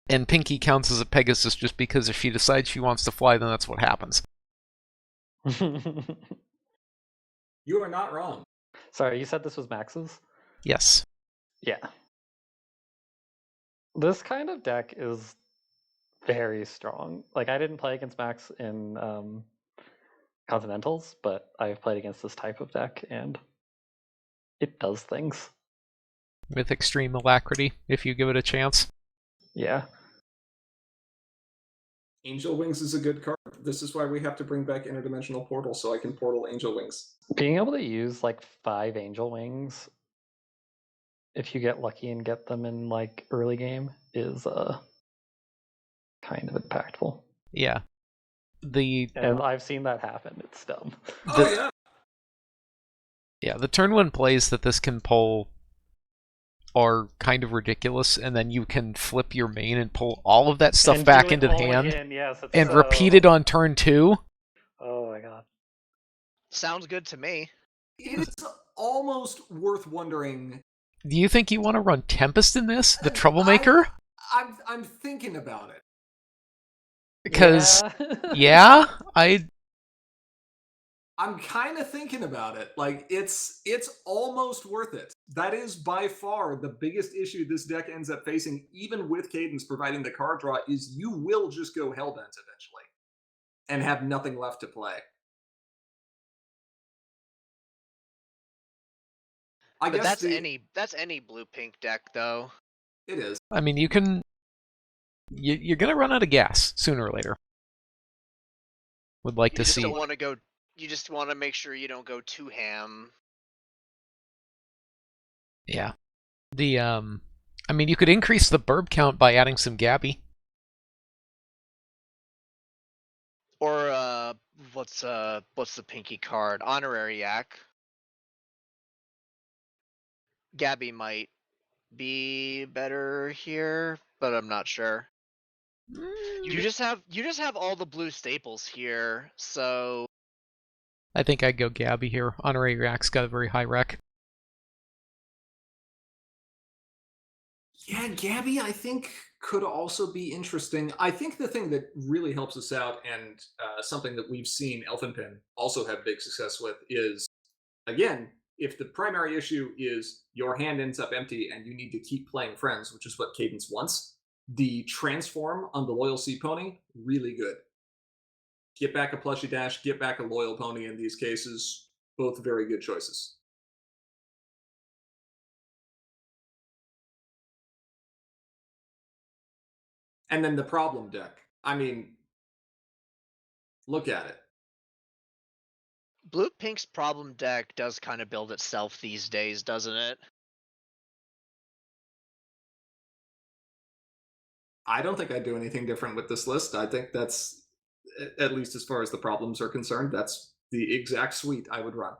[SPEAKER 3] And Pinky counts as a Pegasus just because if she decides she wants to fly, then that's what happens.
[SPEAKER 1] You are not wrong.
[SPEAKER 2] Sorry, you said this was Max's?
[SPEAKER 3] Yes.
[SPEAKER 2] Yeah. This kind of deck is very strong. Like, I didn't play against Max in Continentals, but I've played against this type of deck, and it does things.
[SPEAKER 3] with extreme alacrity if you give it a chance.
[SPEAKER 2] Yeah.
[SPEAKER 1] Angel Wings is a good card. This is why we have to bring back Interdimensional Portal so I can portal Angel Wings.
[SPEAKER 2] Being able to use like 5 Angel Wings, if you get lucky and get them in like early game, is kind of impactful.
[SPEAKER 3] Yeah.
[SPEAKER 2] And I've seen that happen. It's dumb.
[SPEAKER 1] Yeah.
[SPEAKER 3] Yeah, the turn 1 plays that this can pull are kind of ridiculous, and then you can flip your main and pull all of that stuff
[SPEAKER 2] And
[SPEAKER 3] back
[SPEAKER 2] do it
[SPEAKER 3] into the
[SPEAKER 2] all
[SPEAKER 3] hand
[SPEAKER 2] again, yes, it's
[SPEAKER 3] and
[SPEAKER 2] so-
[SPEAKER 3] repeat it on turn 2.
[SPEAKER 2] Oh my god.
[SPEAKER 4] Sounds good to me.
[SPEAKER 1] It's almost worth wondering.
[SPEAKER 3] Do you think you want to run Tempest in this, the Troublemaker?
[SPEAKER 1] I'm thinking about it.
[SPEAKER 3] Because,
[SPEAKER 2] yeah,
[SPEAKER 1] I'm kind of thinking about it. Like, it's almost worth it. That is by far the biggest issue this deck ends up facing, even with Cadence providing the card draw, is you will just go Hellbent eventually and have nothing left to play. I
[SPEAKER 4] But
[SPEAKER 1] guess
[SPEAKER 4] that's any blue pink deck though.
[SPEAKER 1] it is.
[SPEAKER 3] I mean, you're going to run out of gas sooner or later. Would like
[SPEAKER 4] You
[SPEAKER 3] to
[SPEAKER 4] just
[SPEAKER 3] see.
[SPEAKER 4] don't want to go. You just want to make sure you don't go too ham.
[SPEAKER 3] Yeah. I mean, you could increase the burb count by adding some Gabby.
[SPEAKER 4] Or what's the pinky card? Honorary Yak. Gabby might be better here, but I'm not sure. You just have all the blue staples here, so
[SPEAKER 3] I think I'd go Gabby here. Honorary Rack's got a very high rec.
[SPEAKER 1] Yeah, Gabby, I think, could also be interesting. I think the thing that really helps us out, and something that we've seen Elfenpin also have big success with, is, again, if the primary issue is your hand ends up empty and you need to keep playing friends, which is what Cadence wants, the transform on the Loyal Sea Pony, really good. Get back a Plushy Dash, get back a Loyal Pony in these cases, both very good choices. And then the problem deck. I mean, look at it.
[SPEAKER 4] blue pink's problem deck does kind of build itself these days, doesn't it?
[SPEAKER 1] I don't think I'd do anything different with this list. I think that's, at least as far as the problems are concerned, that's the exact suite I would run.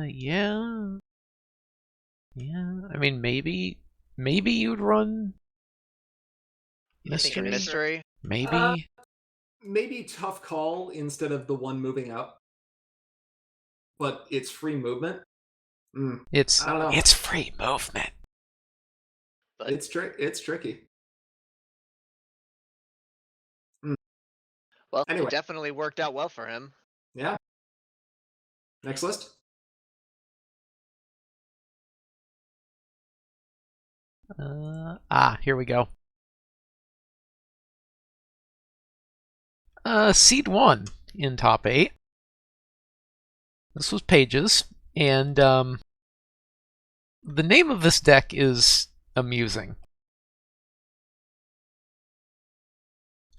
[SPEAKER 3] Yeah. Yeah. I mean, maybe you'd run
[SPEAKER 4] You think a
[SPEAKER 3] Mystery?
[SPEAKER 4] mystery?
[SPEAKER 3] Maybe.
[SPEAKER 1] Maybe Tough Call instead of the one moving up. But it's free movement.
[SPEAKER 3] It's
[SPEAKER 1] I don't know.
[SPEAKER 3] it's free movement.
[SPEAKER 4] But
[SPEAKER 1] It's tricky.
[SPEAKER 4] well,
[SPEAKER 1] Anyway.
[SPEAKER 4] it definitely worked out well for him.
[SPEAKER 1] Yeah. Next list.
[SPEAKER 3] Here we go. Seed 1 in top 8. This was Pages, and the name of this deck is amusing.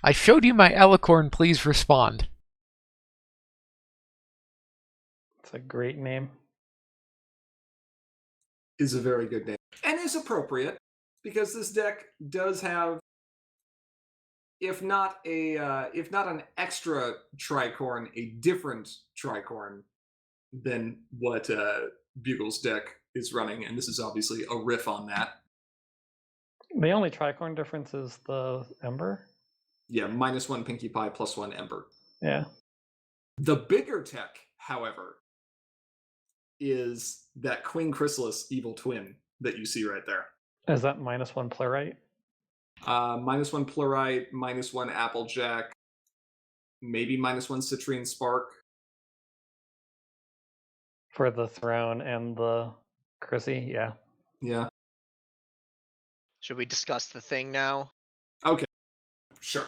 [SPEAKER 3] I showed you my Alicorn, please respond.
[SPEAKER 2] It's a great name.
[SPEAKER 1] Is a very good name. And is appropriate, because this deck does have, if not an extra tricorn, a different tricorn than what Bugle's deck is running, and this is obviously a riff on that.
[SPEAKER 2] The only tricorn difference is the Ember.
[SPEAKER 1] Yeah, -1 Pinkie Pie, +1 Ember.
[SPEAKER 2] Yeah.
[SPEAKER 1] The bigger tech, however, is that Queen Chrysalis Evil Twin that you see right there.
[SPEAKER 2] Is that -1 Playwright?
[SPEAKER 1] -1 Plurite, -1 Applejack, maybe -1 Citrine Spark.
[SPEAKER 2] For the Throne and the Chrissy, yeah.
[SPEAKER 1] Yeah.
[SPEAKER 4] Should we discuss the thing now?
[SPEAKER 1] Okay. Sure.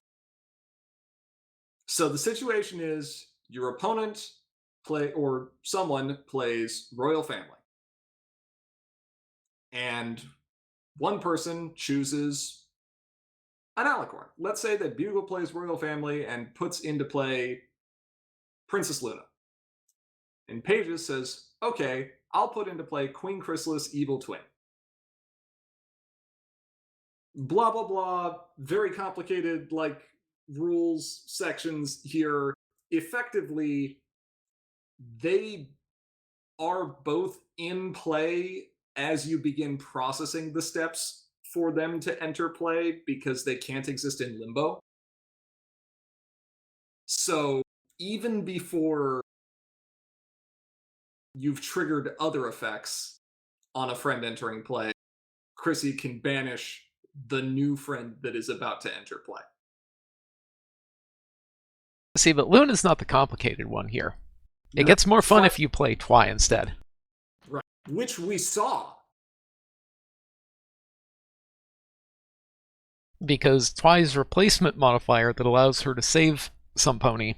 [SPEAKER 1] So the situation is your opponent someone plays Royal Family, and one person chooses an alicorn. Let's say that Bugle plays Royal Family and puts into play Princess Luna. And Pages says, okay, I'll put into play Queen Chrysalis Evil Twin. Blah, blah, blah. Very complicated, rules sections here. Effectively, they are both in play as you begin processing the steps for them to enter play because they can't exist in limbo. So even before you've triggered other effects on a friend entering play, Chrissy can banish the new friend that is about to enter play.
[SPEAKER 3] See, but Luna's not the complicated one here. It gets more fun if you play Twy instead.
[SPEAKER 1] Right. Which we saw.
[SPEAKER 3] Because Twy's replacement modifier that allows her to save some pony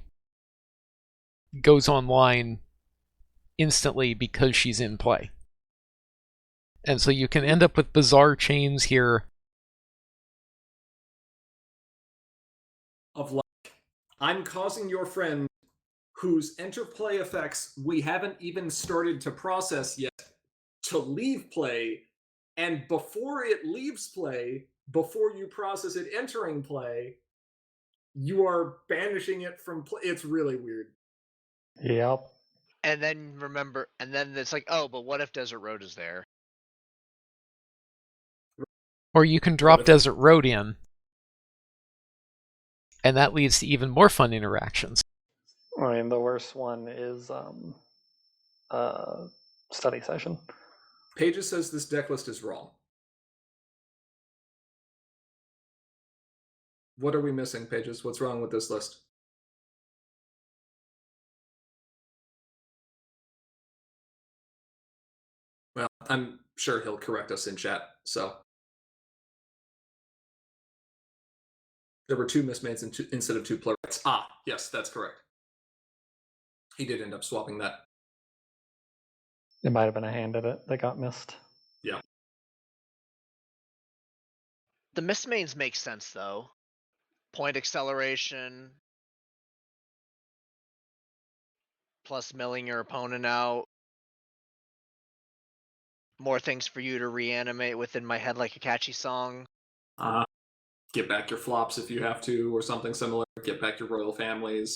[SPEAKER 3] goes online instantly because she's in play. And so you can end up with bizarre chains here.
[SPEAKER 1] Of I'm causing your friend whose interplay effects we haven't even started to process yet to leave play, and before it leaves play, before you process it entering play, you are banishing it from play. It's really weird.
[SPEAKER 2] Yep.
[SPEAKER 4] And then it's like, oh, but what if Desert Road is there?
[SPEAKER 3] Or you can drop Desert Road in, and that leads to even more fun interactions.
[SPEAKER 2] I mean, the worst one is study session.
[SPEAKER 1] Pages says this deck list is wrong. What are we missing, Pages? What's wrong with this list? Well, I'm sure he'll correct us in chat, so. There were 2 mismates instead of 2 playwrights. Ah, yes, that's correct. He did end up swapping that.
[SPEAKER 2] It might have been a hand at it that got missed.
[SPEAKER 1] Yeah.
[SPEAKER 4] The mismains make sense, though. Point acceleration, plus milling your opponent out. More things for you to reanimate within my head like a catchy song.
[SPEAKER 1] Get back your flops if you have to, or something similar. Get back your royal families.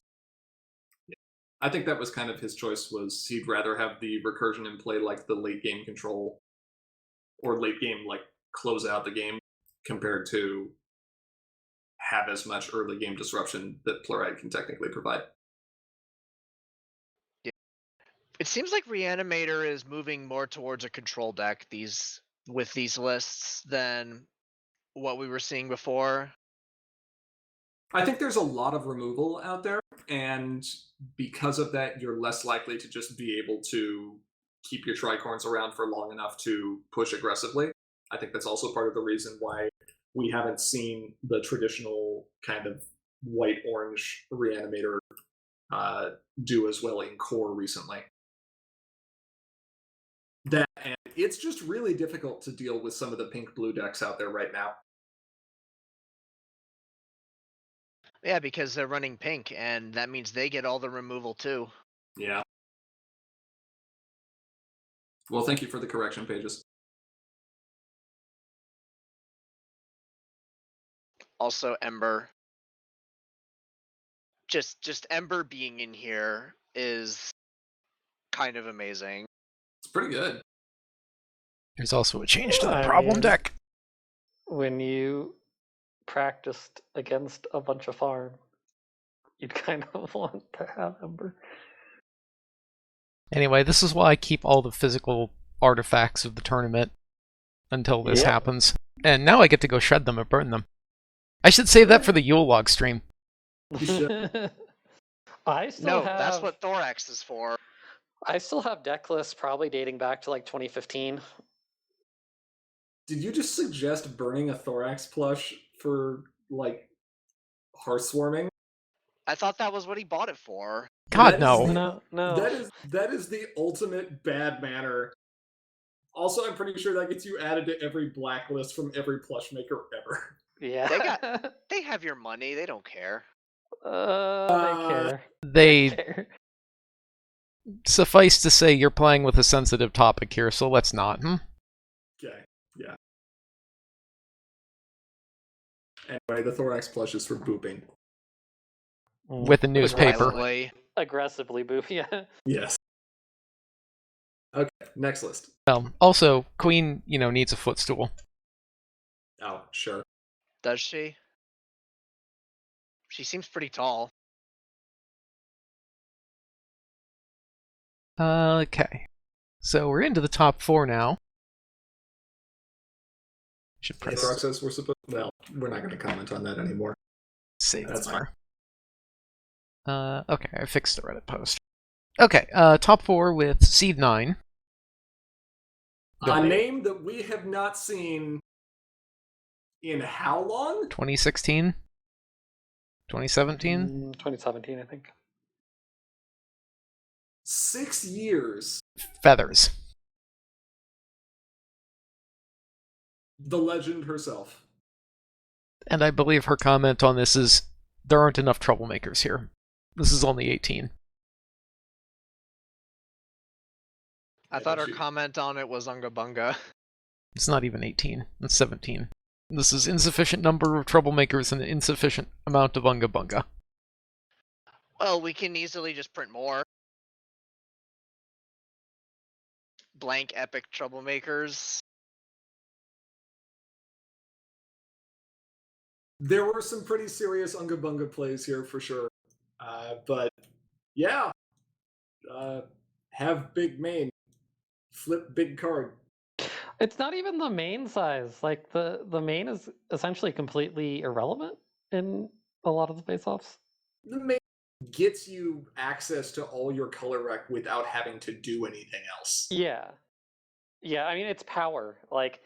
[SPEAKER 1] Yeah. I think that was kind of his choice, was he'd rather have the recursion in play like the late game control, or late game close out the game, compared to have as much early game disruption that Plurite can technically provide.
[SPEAKER 4] Yeah. It seems like Reanimator is moving more towards a control deck with these lists than what we were seeing before.
[SPEAKER 1] I think there's a lot of removal out there, and because of that, you're less likely to just be able to keep your tricorns around for long enough to push aggressively. I think that's also part of the reason why we haven't seen the traditional kind of white-orange Reanimator do as well in core recently. That, and it's just really difficult to deal with some of the pink-blue decks out there right now.
[SPEAKER 4] Yeah, because they're running pink, and that means they get all the removal too.
[SPEAKER 1] Yeah. Well, thank you for the correction, Pages.
[SPEAKER 4] Also, Ember. Just Ember being in here is kind of amazing.
[SPEAKER 1] It's pretty good.
[SPEAKER 3] There's also a change to the problem deck.
[SPEAKER 2] When you practiced against a bunch of farm, you'd kind of want to have Ember.
[SPEAKER 3] Anyway, this is why I keep all the physical artifacts of the tournament until this happens. And now I get to go shred them and burn them. I should save that for the Yule log stream.
[SPEAKER 2] I still have...
[SPEAKER 4] that's what Thorax is for.
[SPEAKER 2] I still have deck lists probably dating back to 2015.
[SPEAKER 1] Did you just suggest burning a Thorax plush for, Hearthswarming?
[SPEAKER 4] I thought that was what he bought it for.
[SPEAKER 3] God,
[SPEAKER 1] That is
[SPEAKER 3] no.
[SPEAKER 1] the-
[SPEAKER 2] No.
[SPEAKER 1] That is the ultimate bad manner. Also, I'm pretty sure that gets you added to every blacklist from every plush maker ever.
[SPEAKER 2] Yeah.
[SPEAKER 4] They have your money. They don't care.
[SPEAKER 2] They care.
[SPEAKER 3] They
[SPEAKER 2] care.
[SPEAKER 3] suffice to say you're playing with a sensitive topic here, so let's not.
[SPEAKER 1] Okay, yeah. Anyway, the thorax plush is for booping.
[SPEAKER 3] With a newspaper.
[SPEAKER 4] Violently.
[SPEAKER 2] Aggressively boo. Yeah.
[SPEAKER 1] Yes. Okay, next list.
[SPEAKER 3] Also, Queen, needs a footstool.
[SPEAKER 1] Oh, sure.
[SPEAKER 4] Does she? She seems pretty tall.
[SPEAKER 3] Okay. So we're into the top 4 now. Should press
[SPEAKER 1] Thorax says we're supposed. Well, we're not going to comment on that anymore.
[SPEAKER 3] save
[SPEAKER 1] That's
[SPEAKER 3] that there. Okay, I fixed the Reddit post. Okay, top 4 with Seed 9.
[SPEAKER 1] A name that we have not seen in how long?
[SPEAKER 3] 2016? 2017?
[SPEAKER 2] 2017, I think.
[SPEAKER 1] 6 years.
[SPEAKER 3] Feathers.
[SPEAKER 1] The legend herself.
[SPEAKER 3] And I believe her comment on this is, there aren't enough troublemakers here. This is only 18.
[SPEAKER 4] I thought her comment on it was Unga Bunga.
[SPEAKER 3] It's not even 18. It's 17. This is insufficient number of troublemakers and insufficient amount of Unga Bunga.
[SPEAKER 4] Well, we can easily just print more. Blank epic troublemakers.
[SPEAKER 1] There were some pretty serious Unga Bunga plays here for sure. But yeah. Have big main. Flip big card.
[SPEAKER 2] It's not even the main size. Like the main is essentially completely irrelevant in a lot of the face-offs.
[SPEAKER 1] The main gets you access to all your color rec without having to do anything else.
[SPEAKER 2] Yeah. Yeah, I mean it's power. Like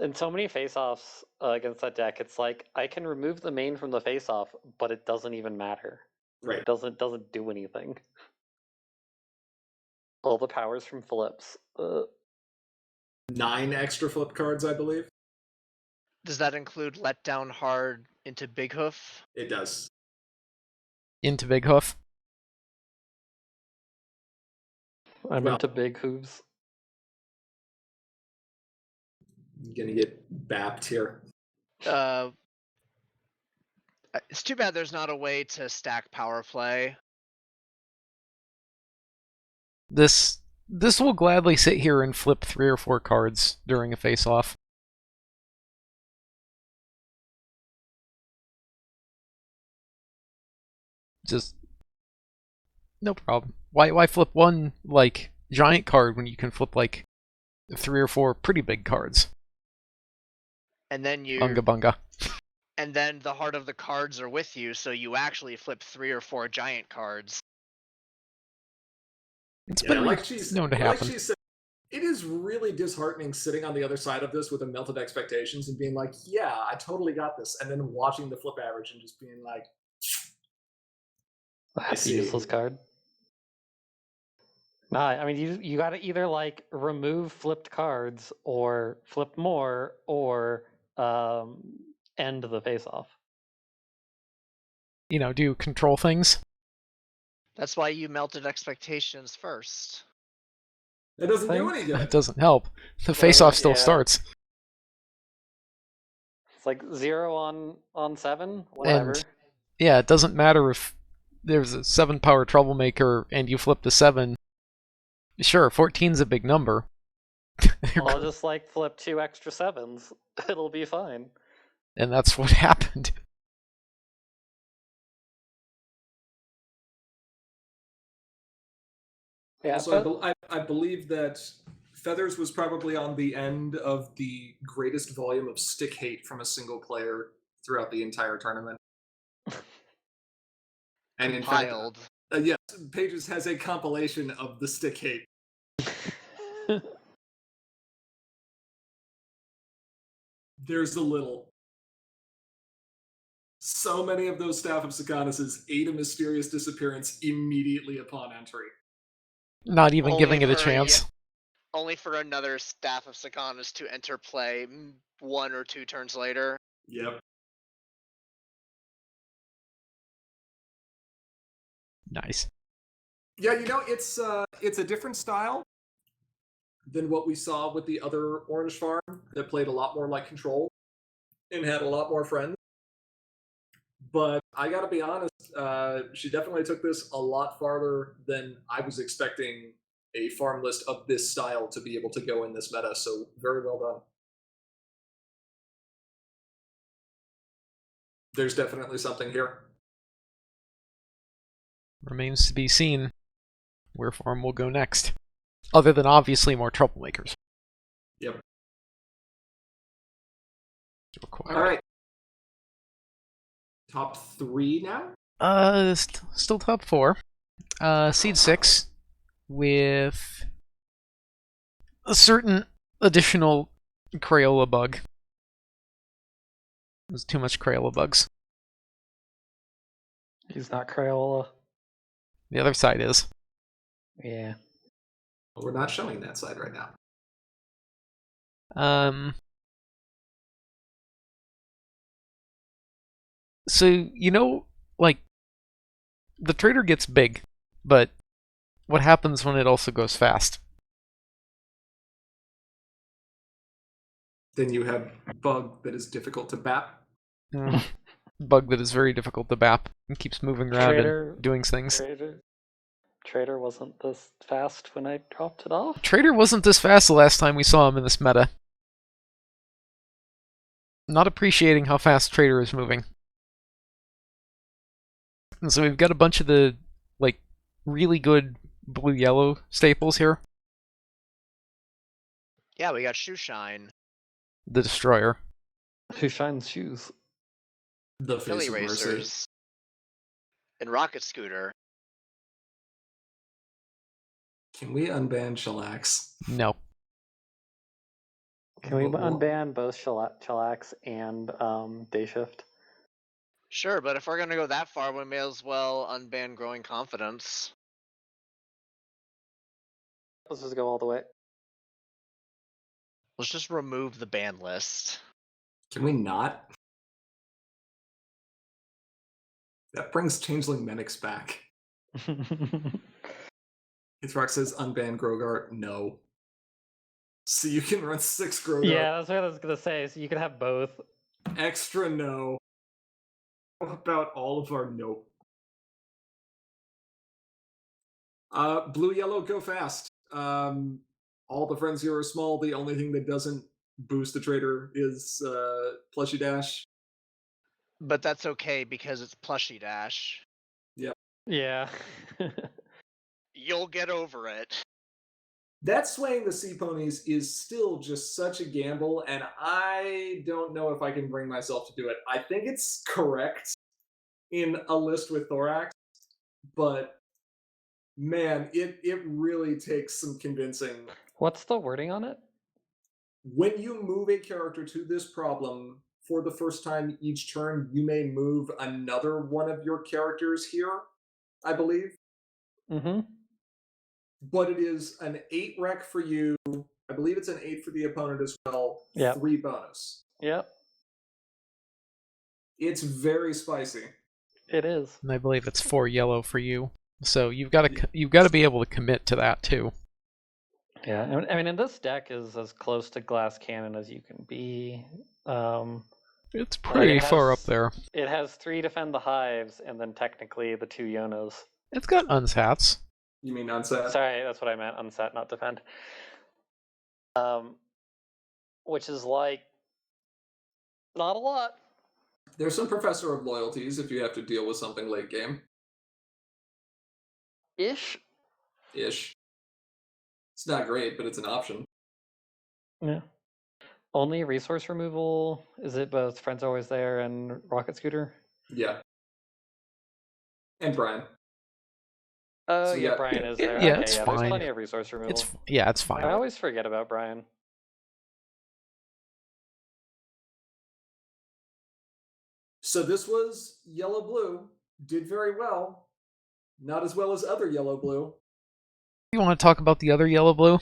[SPEAKER 2] in so many face-offs against that deck, it's like I can remove the main from the face-off, but it doesn't even matter.
[SPEAKER 1] Right.
[SPEAKER 2] It doesn't do anything. All the powers from flips.
[SPEAKER 1] 9 extra flip cards, I believe.
[SPEAKER 4] Does that include let down hard into Big Hoof?
[SPEAKER 1] It does.
[SPEAKER 3] Into Big Hoof.
[SPEAKER 2] I'm
[SPEAKER 1] Well-
[SPEAKER 2] into big hooves.
[SPEAKER 1] I'm gonna get bapped here.
[SPEAKER 4] It's too bad there's not a way to stack power play.
[SPEAKER 3] This will gladly sit here and flip 3 or 4 cards during a face-off. Just no problem. Why flip one giant card when you can flip 3 or 4 pretty big cards?
[SPEAKER 4] And then
[SPEAKER 3] Unga Bunga.
[SPEAKER 4] And then the heart of the cards are with you, so you actually flip 3 or 4 giant cards.
[SPEAKER 3] It's
[SPEAKER 1] Yeah,
[SPEAKER 3] been known to happen.
[SPEAKER 1] Like she said, it is really disheartening sitting on the other side of this with a melted expectations and being like, yeah, I totally got this. And then watching the flip average and just being like,
[SPEAKER 2] That's a
[SPEAKER 1] see.
[SPEAKER 2] useless card. Nah, I mean you gotta either remove flipped cards or flip more or end the face-off.
[SPEAKER 3] Do control things.
[SPEAKER 4] That's why you melted expectations first.
[SPEAKER 1] it doesn't do
[SPEAKER 2] Thanks.
[SPEAKER 1] any good.
[SPEAKER 3] It doesn't help. The face-off still
[SPEAKER 2] yeah.
[SPEAKER 3] starts.
[SPEAKER 2] It's like 0 on 7, whatever.
[SPEAKER 3] Yeah, it doesn't matter if there's a 7 power troublemaker and you flip the 7. Sure, 14's a big number.
[SPEAKER 2] I'll just flip 2 extra 7s. It'll be fine.
[SPEAKER 3] And that's what happened.
[SPEAKER 2] Yeah,
[SPEAKER 1] Also, I believe that Feathers was probably on the end of the greatest volume of stick hate from a single player throughout the entire tournament. And in fact,
[SPEAKER 4] Compiled.
[SPEAKER 1] yes, Pages has a compilation of the stick hate. There's a little. So many of those Staff of Sikonis ate a mysterious disappearance immediately upon entry.
[SPEAKER 3] Not even
[SPEAKER 4] Only
[SPEAKER 3] giving it a
[SPEAKER 4] for
[SPEAKER 3] chance.
[SPEAKER 4] Only for another Staff of Sikonis to enter play 1 or 2 turns later.
[SPEAKER 1] Yep.
[SPEAKER 3] Nice.
[SPEAKER 1] Yeah, it's a different style than what we saw with the other Orange Farm that played a lot more like Control and had a lot more friends. But I gotta be honest, she definitely took this a lot farther than I was expecting a farm list of this style to be able to go in this meta, so very well done. There's definitely something here.
[SPEAKER 3] Remains to be seen where farm will go next. Other than obviously more troublemakers.
[SPEAKER 1] Yep.
[SPEAKER 3] Required.
[SPEAKER 1] All right. Top 3 now?
[SPEAKER 3] Still top 4. Seed 6 with a certain additional Crayola bug. There's too much Crayola bugs.
[SPEAKER 2] He's not Crayola.
[SPEAKER 3] The other side is.
[SPEAKER 2] Yeah.
[SPEAKER 1] Well, we're not showing that side right now.
[SPEAKER 3] So, like, the trader gets big, but what happens when it also goes fast?
[SPEAKER 1] Then you have bug that is difficult to bap.
[SPEAKER 3] Bug that is very difficult to bap and keeps moving around and doing things.
[SPEAKER 2] Trader wasn't this fast when I dropped it off.
[SPEAKER 3] Trader wasn't this fast the last time we saw him in this meta. Not appreciating how fast Trader is moving. And so we've got a bunch of the, like, really good blue-yellow staples here.
[SPEAKER 4] Yeah, we got Shoe Shine.
[SPEAKER 3] The Destroyer.
[SPEAKER 2] Who shines shoes?
[SPEAKER 1] The
[SPEAKER 4] Philly
[SPEAKER 1] Face of Mercy.
[SPEAKER 4] Racers. And Rocket Scooter.
[SPEAKER 1] Can we unban Shellax?
[SPEAKER 3] No.
[SPEAKER 2] Can we unban both Shellax and Day Shift?
[SPEAKER 4] Sure, but if we're gonna go that far, we may as well unban Growing Confidence.
[SPEAKER 2] Let's just go all the way.
[SPEAKER 4] Let's just remove the ban list.
[SPEAKER 1] Can we not? That brings Changeling Menix back. Ithrock says unban Grogart. No. So you can run 6 Grogart.
[SPEAKER 2] Yeah, that's what I was gonna say. So you can have both.
[SPEAKER 1] Extra no. How about all of our nope? Blue, yellow, go fast. All the friends here are small. The only thing that doesn't boost the trader is Plushy Dash.
[SPEAKER 4] But that's okay because it's Plushy Dash.
[SPEAKER 1] Yep.
[SPEAKER 2] Yeah.
[SPEAKER 4] You'll get over it.
[SPEAKER 1] That swaying the sea ponies is still just such a gamble, and I don't know if I can bring myself to do it. I think it's correct in a list with Thorax, but man, it really takes some convincing.
[SPEAKER 2] What's the wording on it?
[SPEAKER 1] When you move a character to this problem for the first time each turn, you may move another one of your characters here, I believe.
[SPEAKER 2] Mm-hmm.
[SPEAKER 1] But it is an 8 rec for you. I believe it's an 8 for the opponent as well.
[SPEAKER 2] Yep.
[SPEAKER 1] 3 bonus.
[SPEAKER 2] Yep.
[SPEAKER 1] It's very spicy.
[SPEAKER 2] It is.
[SPEAKER 3] And I believe it's 4 yellow for you. So you've got to be able to commit to that too.
[SPEAKER 2] Yeah, I mean, and this deck is as close to Glass Cannon as you can be.
[SPEAKER 3] It's pretty far
[SPEAKER 2] has-
[SPEAKER 3] up there.
[SPEAKER 2] It has 3 Defend the Hives, and then technically the 2 Yonos.
[SPEAKER 3] It's got unsats.
[SPEAKER 1] You mean unset?
[SPEAKER 2] Sorry, that's what I meant. Unset, not defend. Which is like not a lot.
[SPEAKER 1] There's some Professor of Loyalties if you have to deal with something late game.
[SPEAKER 2] Ish.
[SPEAKER 1] Ish. It's not great, but it's an option.
[SPEAKER 2] Yeah. Only resource removal. Is it both Friends Always There and Rocket Scooter?
[SPEAKER 1] Yeah. And Brian.
[SPEAKER 2] Oh,
[SPEAKER 1] So,
[SPEAKER 2] yeah,
[SPEAKER 1] yeah,
[SPEAKER 2] Brian is
[SPEAKER 3] yeah,
[SPEAKER 2] there.
[SPEAKER 3] yeah,
[SPEAKER 2] Okay,
[SPEAKER 3] it's
[SPEAKER 2] yeah,
[SPEAKER 3] fine.
[SPEAKER 2] there's plenty of resource removal.
[SPEAKER 3] It's fine.
[SPEAKER 2] I always forget about Brian.
[SPEAKER 1] So this was yellow-blue. Did very well. Not as well as other yellow-blue.
[SPEAKER 3] You want to talk about the other yellow-blue?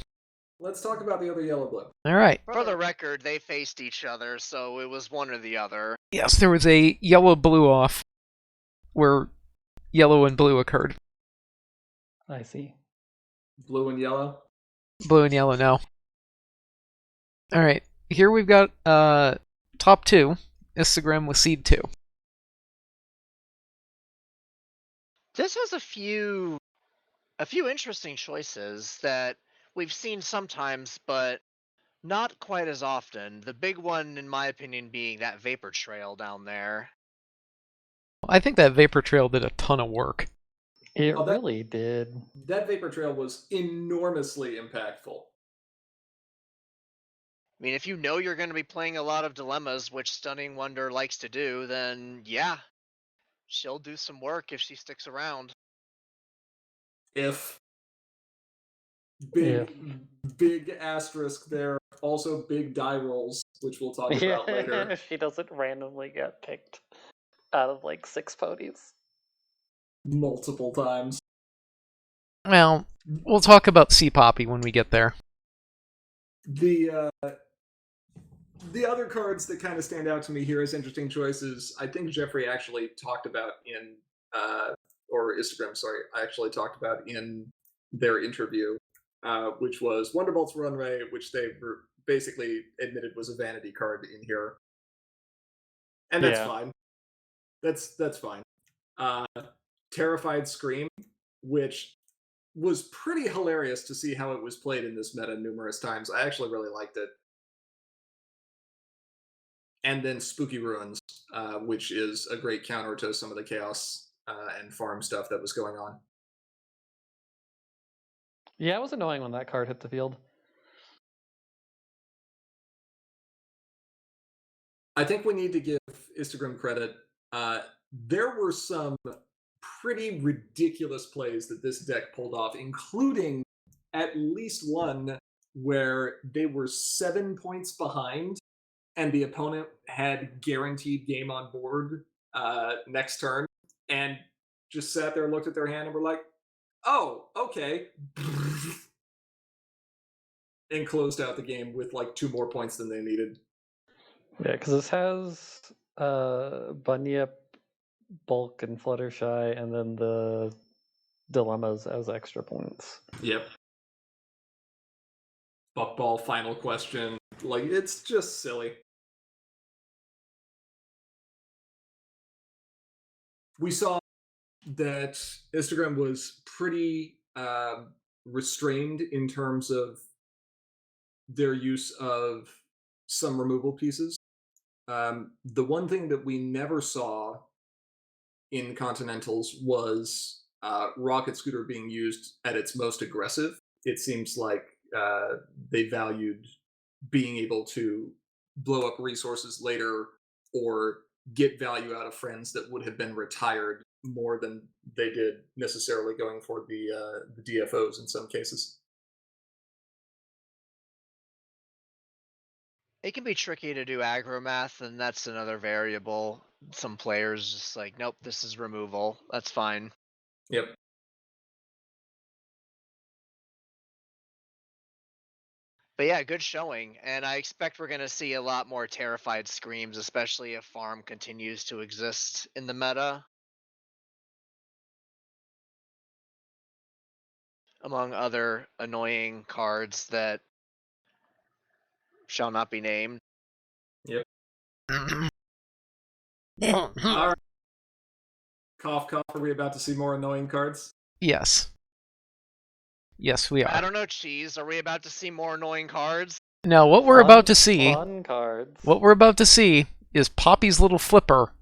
[SPEAKER 1] Let's talk about the other yellow-blue.
[SPEAKER 3] All right.
[SPEAKER 4] For the record, they faced each other, so it was one or the other.
[SPEAKER 3] Yes, there was a yellow-blue off where yellow and blue occurred.
[SPEAKER 2] I see.
[SPEAKER 1] Blue and yellow.
[SPEAKER 3] Blue and yellow now. All right. Here we've got top 2, Instagram with seed 2.
[SPEAKER 4] This has a few interesting choices that we've seen sometimes, but not quite as often. The big one, in my opinion, being that vapor trail down there.
[SPEAKER 3] I think that vapor trail did a ton of work.
[SPEAKER 2] It really did.
[SPEAKER 1] That vapor trail was enormously impactful.
[SPEAKER 4] I mean, if you know you're going to be playing a lot of dilemmas, which Stunning Wonder likes to do, then yeah, she'll do some work if she sticks around.
[SPEAKER 1] If big asterisk there. Also big die rolls, which we'll talk about later.
[SPEAKER 2] She doesn't randomly get picked out of like 6 ponies.
[SPEAKER 1] Multiple times.
[SPEAKER 3] Well, we'll talk about Sea Poppy when we get there.
[SPEAKER 1] The other cards that kind of stand out to me here as interesting choices, I think Jeffrey actually talked about in or Instagram, sorry, I actually talked about in their interview, which was Wonderbolt's Runway, which they were basically admitted was a vanity card in here. And that's fine. That's fine. Terrified Scream, which was pretty hilarious to see how it was played in this meta numerous times. I actually really liked it. And then Spooky Ruins, which is a great counter to some of the chaos and farm stuff that was going on.
[SPEAKER 2] Yeah, it was annoying when that card hit the field.
[SPEAKER 1] I think we need to give Instagram credit. There were some pretty ridiculous plays that this deck pulled off, including at least one where they were 7 points behind and the opponent had guaranteed game on board next turn and just sat there, looked at their hand, and were like, oh, okay. And closed out the game with like 2 more points than they needed.
[SPEAKER 2] Yeah, because this has Bunyip, Bulk, and Fluttershy, and then the dilemmas as extra points.
[SPEAKER 1] Yep. Buckball, final question. Like, it's just silly. We saw that Instagram was pretty restrained in terms of their use of some removal pieces. The one thing that we never saw in Continentals was Rocket Scooter being used at its most aggressive. It seems like they valued being able to blow up resources later or get value out of friends that would have been retired more than they did necessarily going for the DFOs in some cases.
[SPEAKER 4] It can be tricky to do aggro math, and that's another variable. Some players just like, nope, this is removal. That's fine.
[SPEAKER 1] Yep.
[SPEAKER 4] But yeah, good showing, and I expect we're going to see a lot more Terrified Screams, especially if Farm continues to exist in the meta. Among other annoying cards that shall not be named.
[SPEAKER 1] Yep. All right. Cough, cough. Are we about to see more annoying cards?
[SPEAKER 3] Yes. Yes, we are.
[SPEAKER 4] I don't know, Cheese. Are we about to see more annoying cards?
[SPEAKER 3] Now, what we're about to see...
[SPEAKER 2] Fun cards.
[SPEAKER 3] What we're about to see is Poppy's little flipper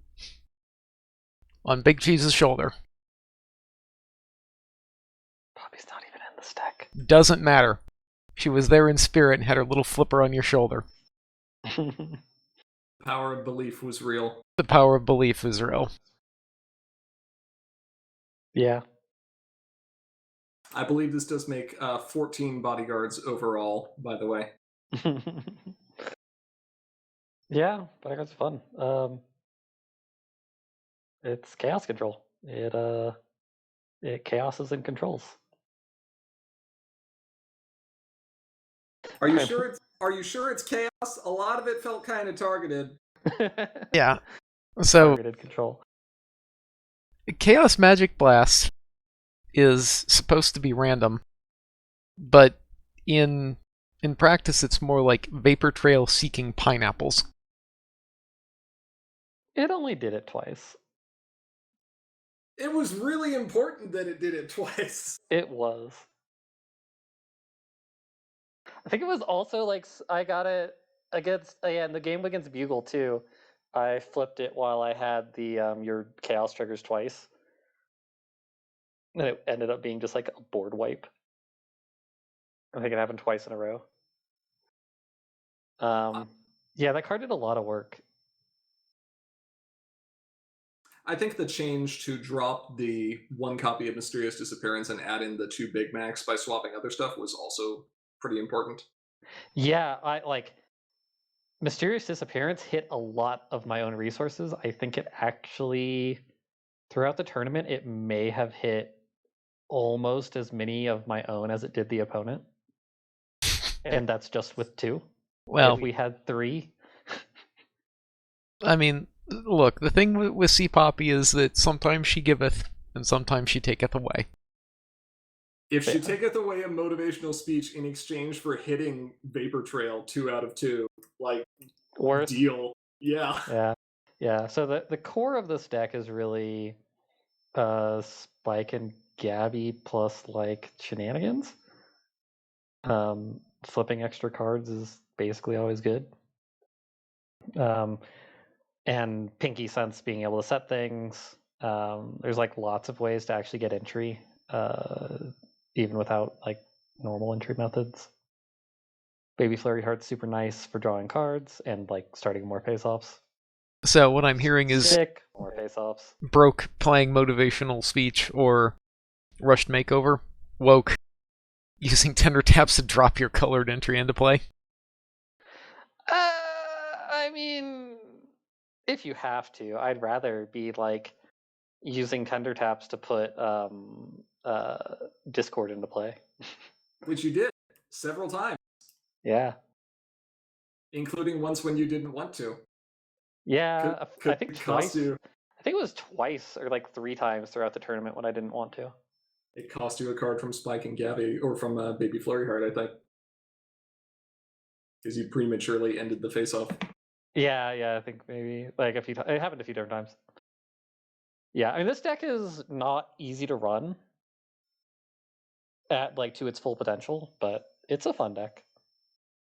[SPEAKER 3] on Big Cheese's shoulder.
[SPEAKER 2] Poppy's not even in this deck.
[SPEAKER 3] Doesn't matter. She was there in spirit and had her little flipper on your shoulder.
[SPEAKER 1] Power of belief was real.
[SPEAKER 3] The power of belief is real.
[SPEAKER 2] Yeah.
[SPEAKER 1] I believe this does make 14 bodyguards overall, by the way.
[SPEAKER 2] Yeah, bodyguards are fun. It's chaos control. It chaoses and controls.
[SPEAKER 1] Are you sure it's chaos? A lot of it felt kind of targeted.
[SPEAKER 3] Yeah. So
[SPEAKER 2] Targeted control.
[SPEAKER 3] Chaos Magic Blast is supposed to be random, but in practice it's more like Vapor Trail seeking pineapples.
[SPEAKER 2] It only did it twice.
[SPEAKER 1] It was really important that it did it twice.
[SPEAKER 2] It was. I think it was also like I got it against in the game against Bugle too. I flipped it while I had the your chaos triggers twice, and it ended up being just like a board wipe. I think it happened twice in a row. Yeah, that card did a lot of work.
[SPEAKER 1] I think the change to drop the one copy of Mysterious Disappearance and add in the 2 Big Macs by swapping other stuff was also pretty important.
[SPEAKER 2] Yeah, I like Mysterious Disappearance hit a lot of my own resources. I think it actually throughout the tournament it may have hit almost as many of my own as it did the opponent. And that's just with 2.
[SPEAKER 3] Well,
[SPEAKER 2] if we had 3.
[SPEAKER 3] I mean, look, the thing with Sea Poppy is that sometimes she giveth and sometimes she taketh away.
[SPEAKER 1] If she taketh away a motivational speech in exchange for hitting Vapor Trail 2 out of 2, like,
[SPEAKER 2] Worth.
[SPEAKER 1] deal. Yeah.
[SPEAKER 2] Yeah. So the core of this deck is really Spike and Gabby plus like shenanigans. Flipping extra cards is basically always good. And Pinky Sense being able to set things. There's like lots of ways to actually get entry, even without like normal entry methods. Baby Flurry Heart's super nice for drawing cards and like starting more face-offs.
[SPEAKER 3] So what I'm hearing is
[SPEAKER 2] Sick, more face-offs.
[SPEAKER 3] Broke playing motivational speech or Rushed Makeover. Woke using tender taps to drop your colored entry into play.
[SPEAKER 2] I mean, if you have to, I'd rather be like using tender taps to put Discord into play.
[SPEAKER 1] Which you did several times.
[SPEAKER 2] Yeah.
[SPEAKER 1] Including once when you didn't want to.
[SPEAKER 2] Yeah, I think
[SPEAKER 1] it
[SPEAKER 2] twice.
[SPEAKER 1] cost you.
[SPEAKER 2] I think it was twice or like 3 times throughout the tournament when I didn't want to.
[SPEAKER 1] It cost you a card from Spike and Gabby, or from Baby Flurry Heart, I think. Because you prematurely ended the face-off.
[SPEAKER 2] Yeah, I think maybe like a few times. It happened a few different times. Yeah, I mean this deck is not easy to run at like to its full potential, but it's a fun deck.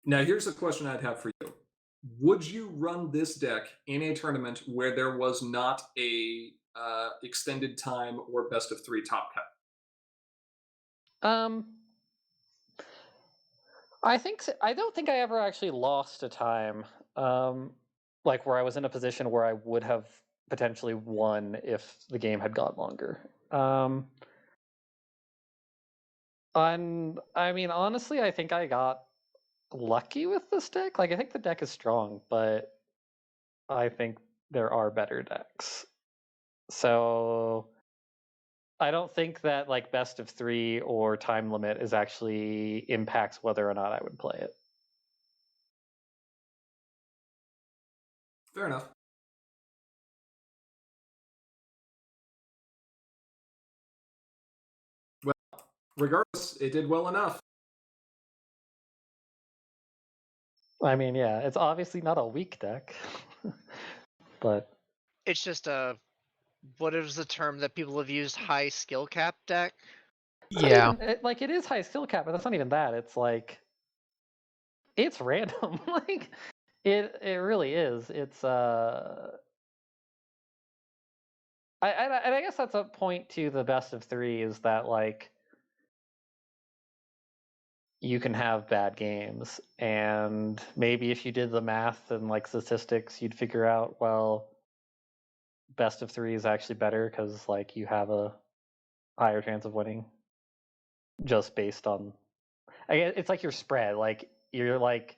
[SPEAKER 1] Now here's a question I'd have for you. Would you run this deck in a tournament where there was not a extended time or best of 3 top cut?
[SPEAKER 2] I don't think I ever actually lost a time, like where I was in a position where I would have potentially won if the game had got longer. And I mean, honestly, I think I got lucky with this deck. Like, I think the deck is strong, but I think there are better decks. So I don't think that like best of 3 or time limit is actually impacts whether or not I would play it.
[SPEAKER 1] Fair enough. Well, regardless, it did well enough.
[SPEAKER 2] I mean, yeah, it's obviously not a weak deck, but
[SPEAKER 4] It's just a, what is the term that people have used? High skill cap deck?
[SPEAKER 3] Yeah.
[SPEAKER 2] It is high skill cap, but that's not even that. It's like it's random. Like it really is. It's I guess that's a point to the best of 3 is that like you can have bad games, and maybe if you did the math and like statistics, you'd figure out, well, best of 3 is actually better because like you have a higher chance of winning just based on it's like your spread. Like you're like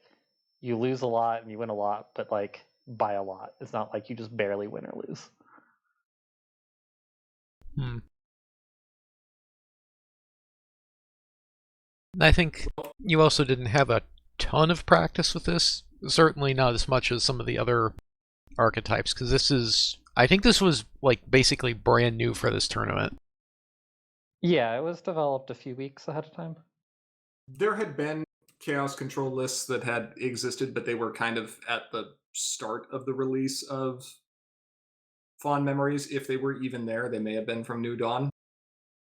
[SPEAKER 2] you lose a lot and you win a lot, but like by a lot. It's not like you just barely win or lose.
[SPEAKER 3] I think you also didn't have a ton of practice with this. Certainly not as much as some of the other archetypes, because I think this was like basically brand new for this tournament.
[SPEAKER 2] Yeah, it was developed a few weeks ahead of time.
[SPEAKER 1] There had been chaos control lists that had existed, but they were kind of at the start of the release of Fond Memories. If they were even there, they may have been from New Dawn.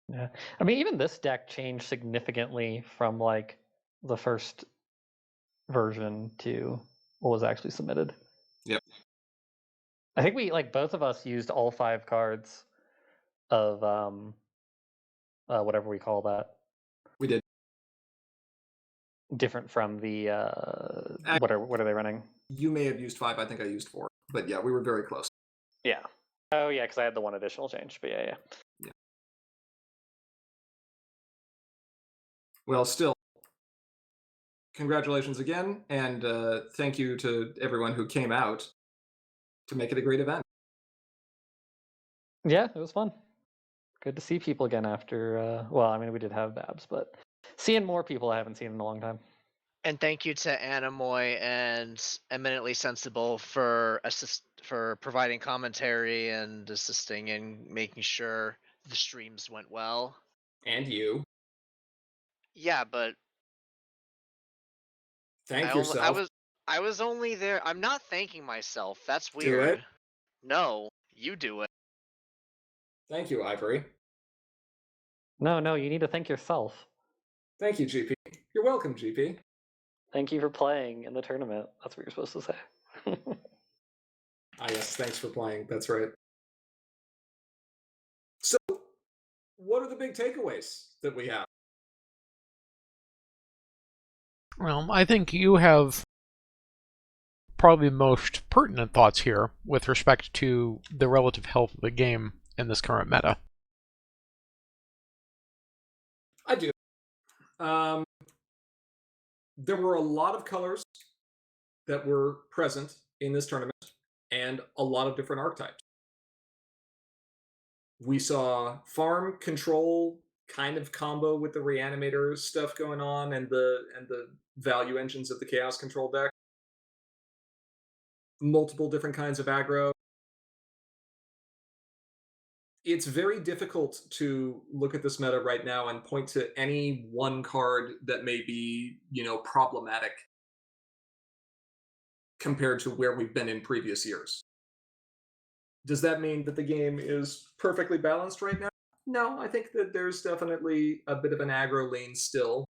[SPEAKER 2] Yeah, I mean, even this deck changed significantly from like the first version to what was actually submitted.
[SPEAKER 1] Yep.
[SPEAKER 2] I think we like both of us used all 5 cards of whatever we call that.
[SPEAKER 1] We did.
[SPEAKER 2] Different from the what are they running?
[SPEAKER 1] You may have used 5. I think I used 4. But yeah, we were very close.
[SPEAKER 2] Yeah. Oh yeah, because I had the 1 additional change. But yeah.
[SPEAKER 1] Well, still, congratulations again, and thank you to everyone who came out to make it a great event.
[SPEAKER 2] Yeah, it was fun. Good to see people again after. Well, I mean, we did have Babs, but seeing more people I haven't seen in a long time.
[SPEAKER 4] And thank you to Animoy and Eminently Sensible for providing commentary and assisting in making sure the streams went well.
[SPEAKER 1] And you.
[SPEAKER 4] Yeah, but
[SPEAKER 1] Thank yourself.
[SPEAKER 4] I was only there. I'm not thanking myself. That's
[SPEAKER 1] Do
[SPEAKER 4] weird.
[SPEAKER 1] it.
[SPEAKER 4] No, you do it.
[SPEAKER 1] Thank you, Ivory.
[SPEAKER 2] No, you need to thank yourself.
[SPEAKER 1] Thank you, GP. You're welcome, GP.
[SPEAKER 2] Thank you for playing in the tournament. That's what you're supposed to say.
[SPEAKER 1] Ah, yes, thanks for playing. That's right. So, what are the big takeaways that we have?
[SPEAKER 3] Well, I think you have probably the most pertinent thoughts here with respect to the relative health of the game in this current meta.
[SPEAKER 1] I do. There were a lot of colors that were present in this tournament and a lot of different archetypes. We saw farm control kind of combo with the reanimator stuff going on and the value engines of the chaos control deck. Multiple different kinds of aggro. It's very difficult to look at this meta right now and point to any one card that may be, problematic compared to where we've been in previous years. Does that mean that the game is perfectly balanced right now? No, I think that there's definitely a bit of an aggro lane still,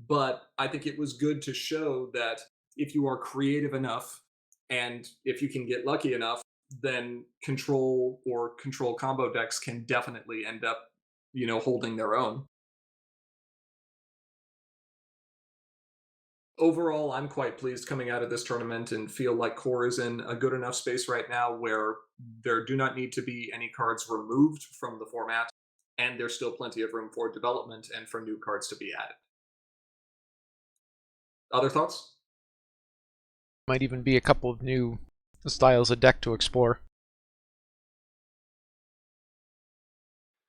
[SPEAKER 1] but I think it was good to show that if you are creative enough and if you can get lucky enough, then control or control combo decks can definitely end up, holding their own. Overall, I'm quite pleased coming out of this tournament and feel like Core is in a good enough space right now where there do not need to be any cards removed from the format, and there's still plenty of room for development and for new cards to be added. Other thoughts?
[SPEAKER 3] Might even be a couple of new styles of deck to explore.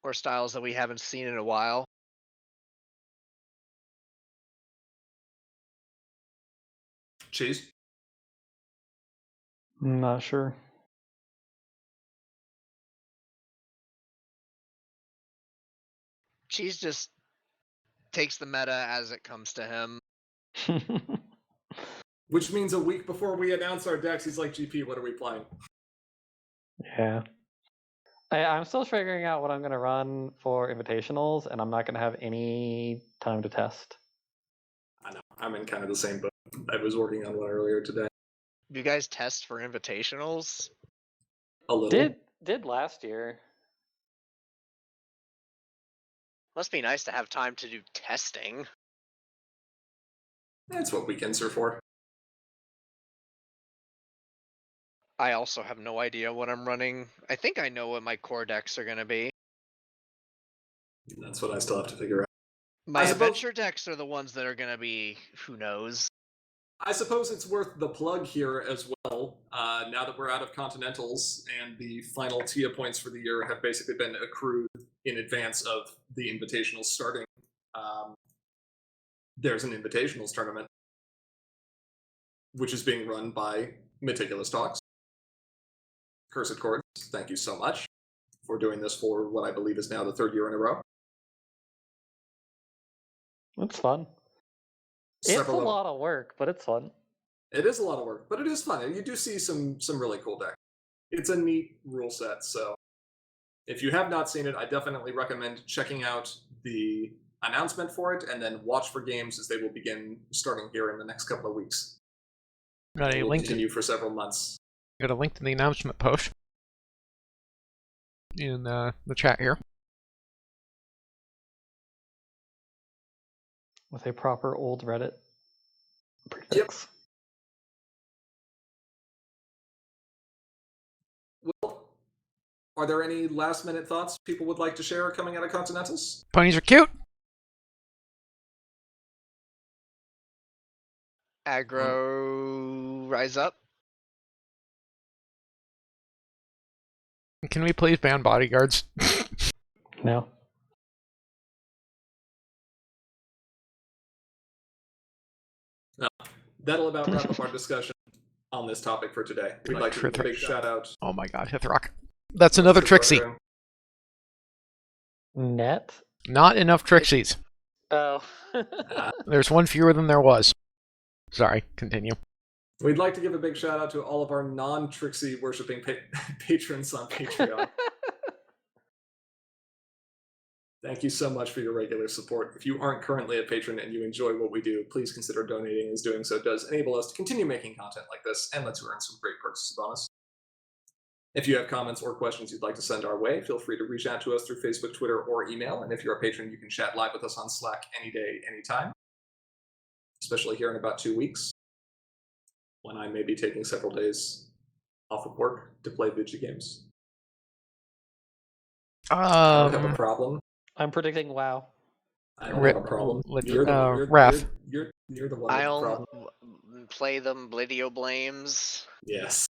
[SPEAKER 4] Or styles that we haven't seen in a while.
[SPEAKER 1] Cheese?
[SPEAKER 2] I'm not sure.
[SPEAKER 4] Cheese just takes the meta as it comes to him.
[SPEAKER 1] Which means a week before we announce our decks, he's like, GP, what are we playing?
[SPEAKER 2] Yeah. I'm still figuring out what I'm going to run for invitationals, and I'm not going to have any time to test.
[SPEAKER 1] I know. I'm in kind of the same boat. I was working on one earlier today.
[SPEAKER 4] You guys test for invitationals?
[SPEAKER 1] A little.
[SPEAKER 2] Did last year.
[SPEAKER 4] Must be nice to have time to do testing.
[SPEAKER 1] That's what weekends are for.
[SPEAKER 4] I also have no idea what I'm running. I think I know what my core decks are going to be.
[SPEAKER 1] That's what I still have to figure out.
[SPEAKER 4] My adventure decks are the ones that are going to be, who knows.
[SPEAKER 1] I suppose it's worth the plug here as well. now that we're out of Continentals and the final TIA points for the year have basically been accrued in advance of the Invitationals starting, there's an Invitationals tournament, which is being run by Meticulous Talks. Cursed Chords, thank you so much for doing this for what I believe is now the 3rd year in a row.
[SPEAKER 2] It's fun. It's a lot of work, but it's fun.
[SPEAKER 1] It is a lot of work, but it is fun. And you do see some really cool decks. It's a neat rule set, so if you have not seen it, I definitely recommend checking out the announcement for it and then watch for games as they will begin starting here in the next couple of weeks.
[SPEAKER 3] Got a link
[SPEAKER 1] continue for several months.
[SPEAKER 3] Got a link to the announcement post in the chat here.
[SPEAKER 2] With a proper old Reddit prefix.
[SPEAKER 1] Yep. Well, are there any last-minute thoughts people would like to share coming out of Continentals?
[SPEAKER 3] Ponies are cute.
[SPEAKER 4] Aggro, rise up.
[SPEAKER 3] Can we please ban bodyguards?
[SPEAKER 2] No.
[SPEAKER 1] No. That'll about wrap up our discussion on this topic for today. We'd like to give a big shout out.
[SPEAKER 3] Oh my god, Hithrock. That's another Trixie.
[SPEAKER 2] Net?
[SPEAKER 3] Not enough Trixies.
[SPEAKER 2] Oh.
[SPEAKER 3] There's one fewer than there was. Sorry, continue.
[SPEAKER 1] We'd like to give a big shout out to all of our non-Trixie worshipping patrons on Patreon. Thank you so much for your regular support. If you aren't currently a patron and you enjoy what we do, please consider donating, as doing so does enable us to continue making content like this and lets you earn some great perks as a bonus. If you have comments or questions you'd like to send our way, feel free to reach out to us through Facebook, Twitter, or email. And if you're a patron, you can chat live with us on Slack any day, anytime. Especially here in about 2 weeks, when I may be taking several days off of work to play video games. I don't have a problem.
[SPEAKER 2] I'm predicting WoW.
[SPEAKER 1] I don't have a problem. You're the one with the problem.
[SPEAKER 4] I'll play them Blidio Blames.
[SPEAKER 1] Yes.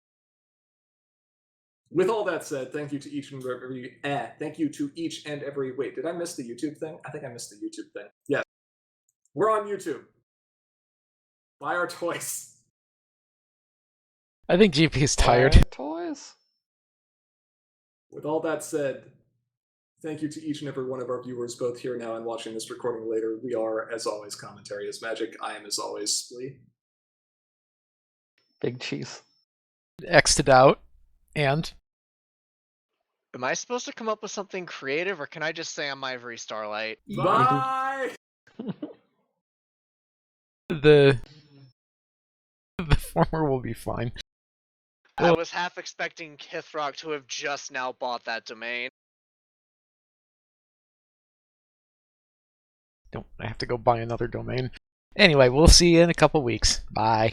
[SPEAKER 1] With all that said, thank you to each and every. Thank you to each and every. Wait, did I miss the YouTube thing? I think I missed the YouTube thing. Yes, we're on YouTube. Buy our toys.
[SPEAKER 3] I think GP's tired.
[SPEAKER 2] Toys.
[SPEAKER 1] With all that said, thank you to each and every one of our viewers, both here now and watching this recording later. We are, as always, Commentary is Magic. I am, as always, Splee.
[SPEAKER 2] Big cheese.
[SPEAKER 3] X'd out. And?
[SPEAKER 4] Am I supposed to come up with something creative, or can I just say I'm Ivory Starlight?
[SPEAKER 1] Bye!
[SPEAKER 3] The former will be fine.
[SPEAKER 4] I was half expecting Kithrock to have just now bought that domain.
[SPEAKER 3] Don't I have to go buy another domain? Anyway, we'll see you in a couple weeks. Bye.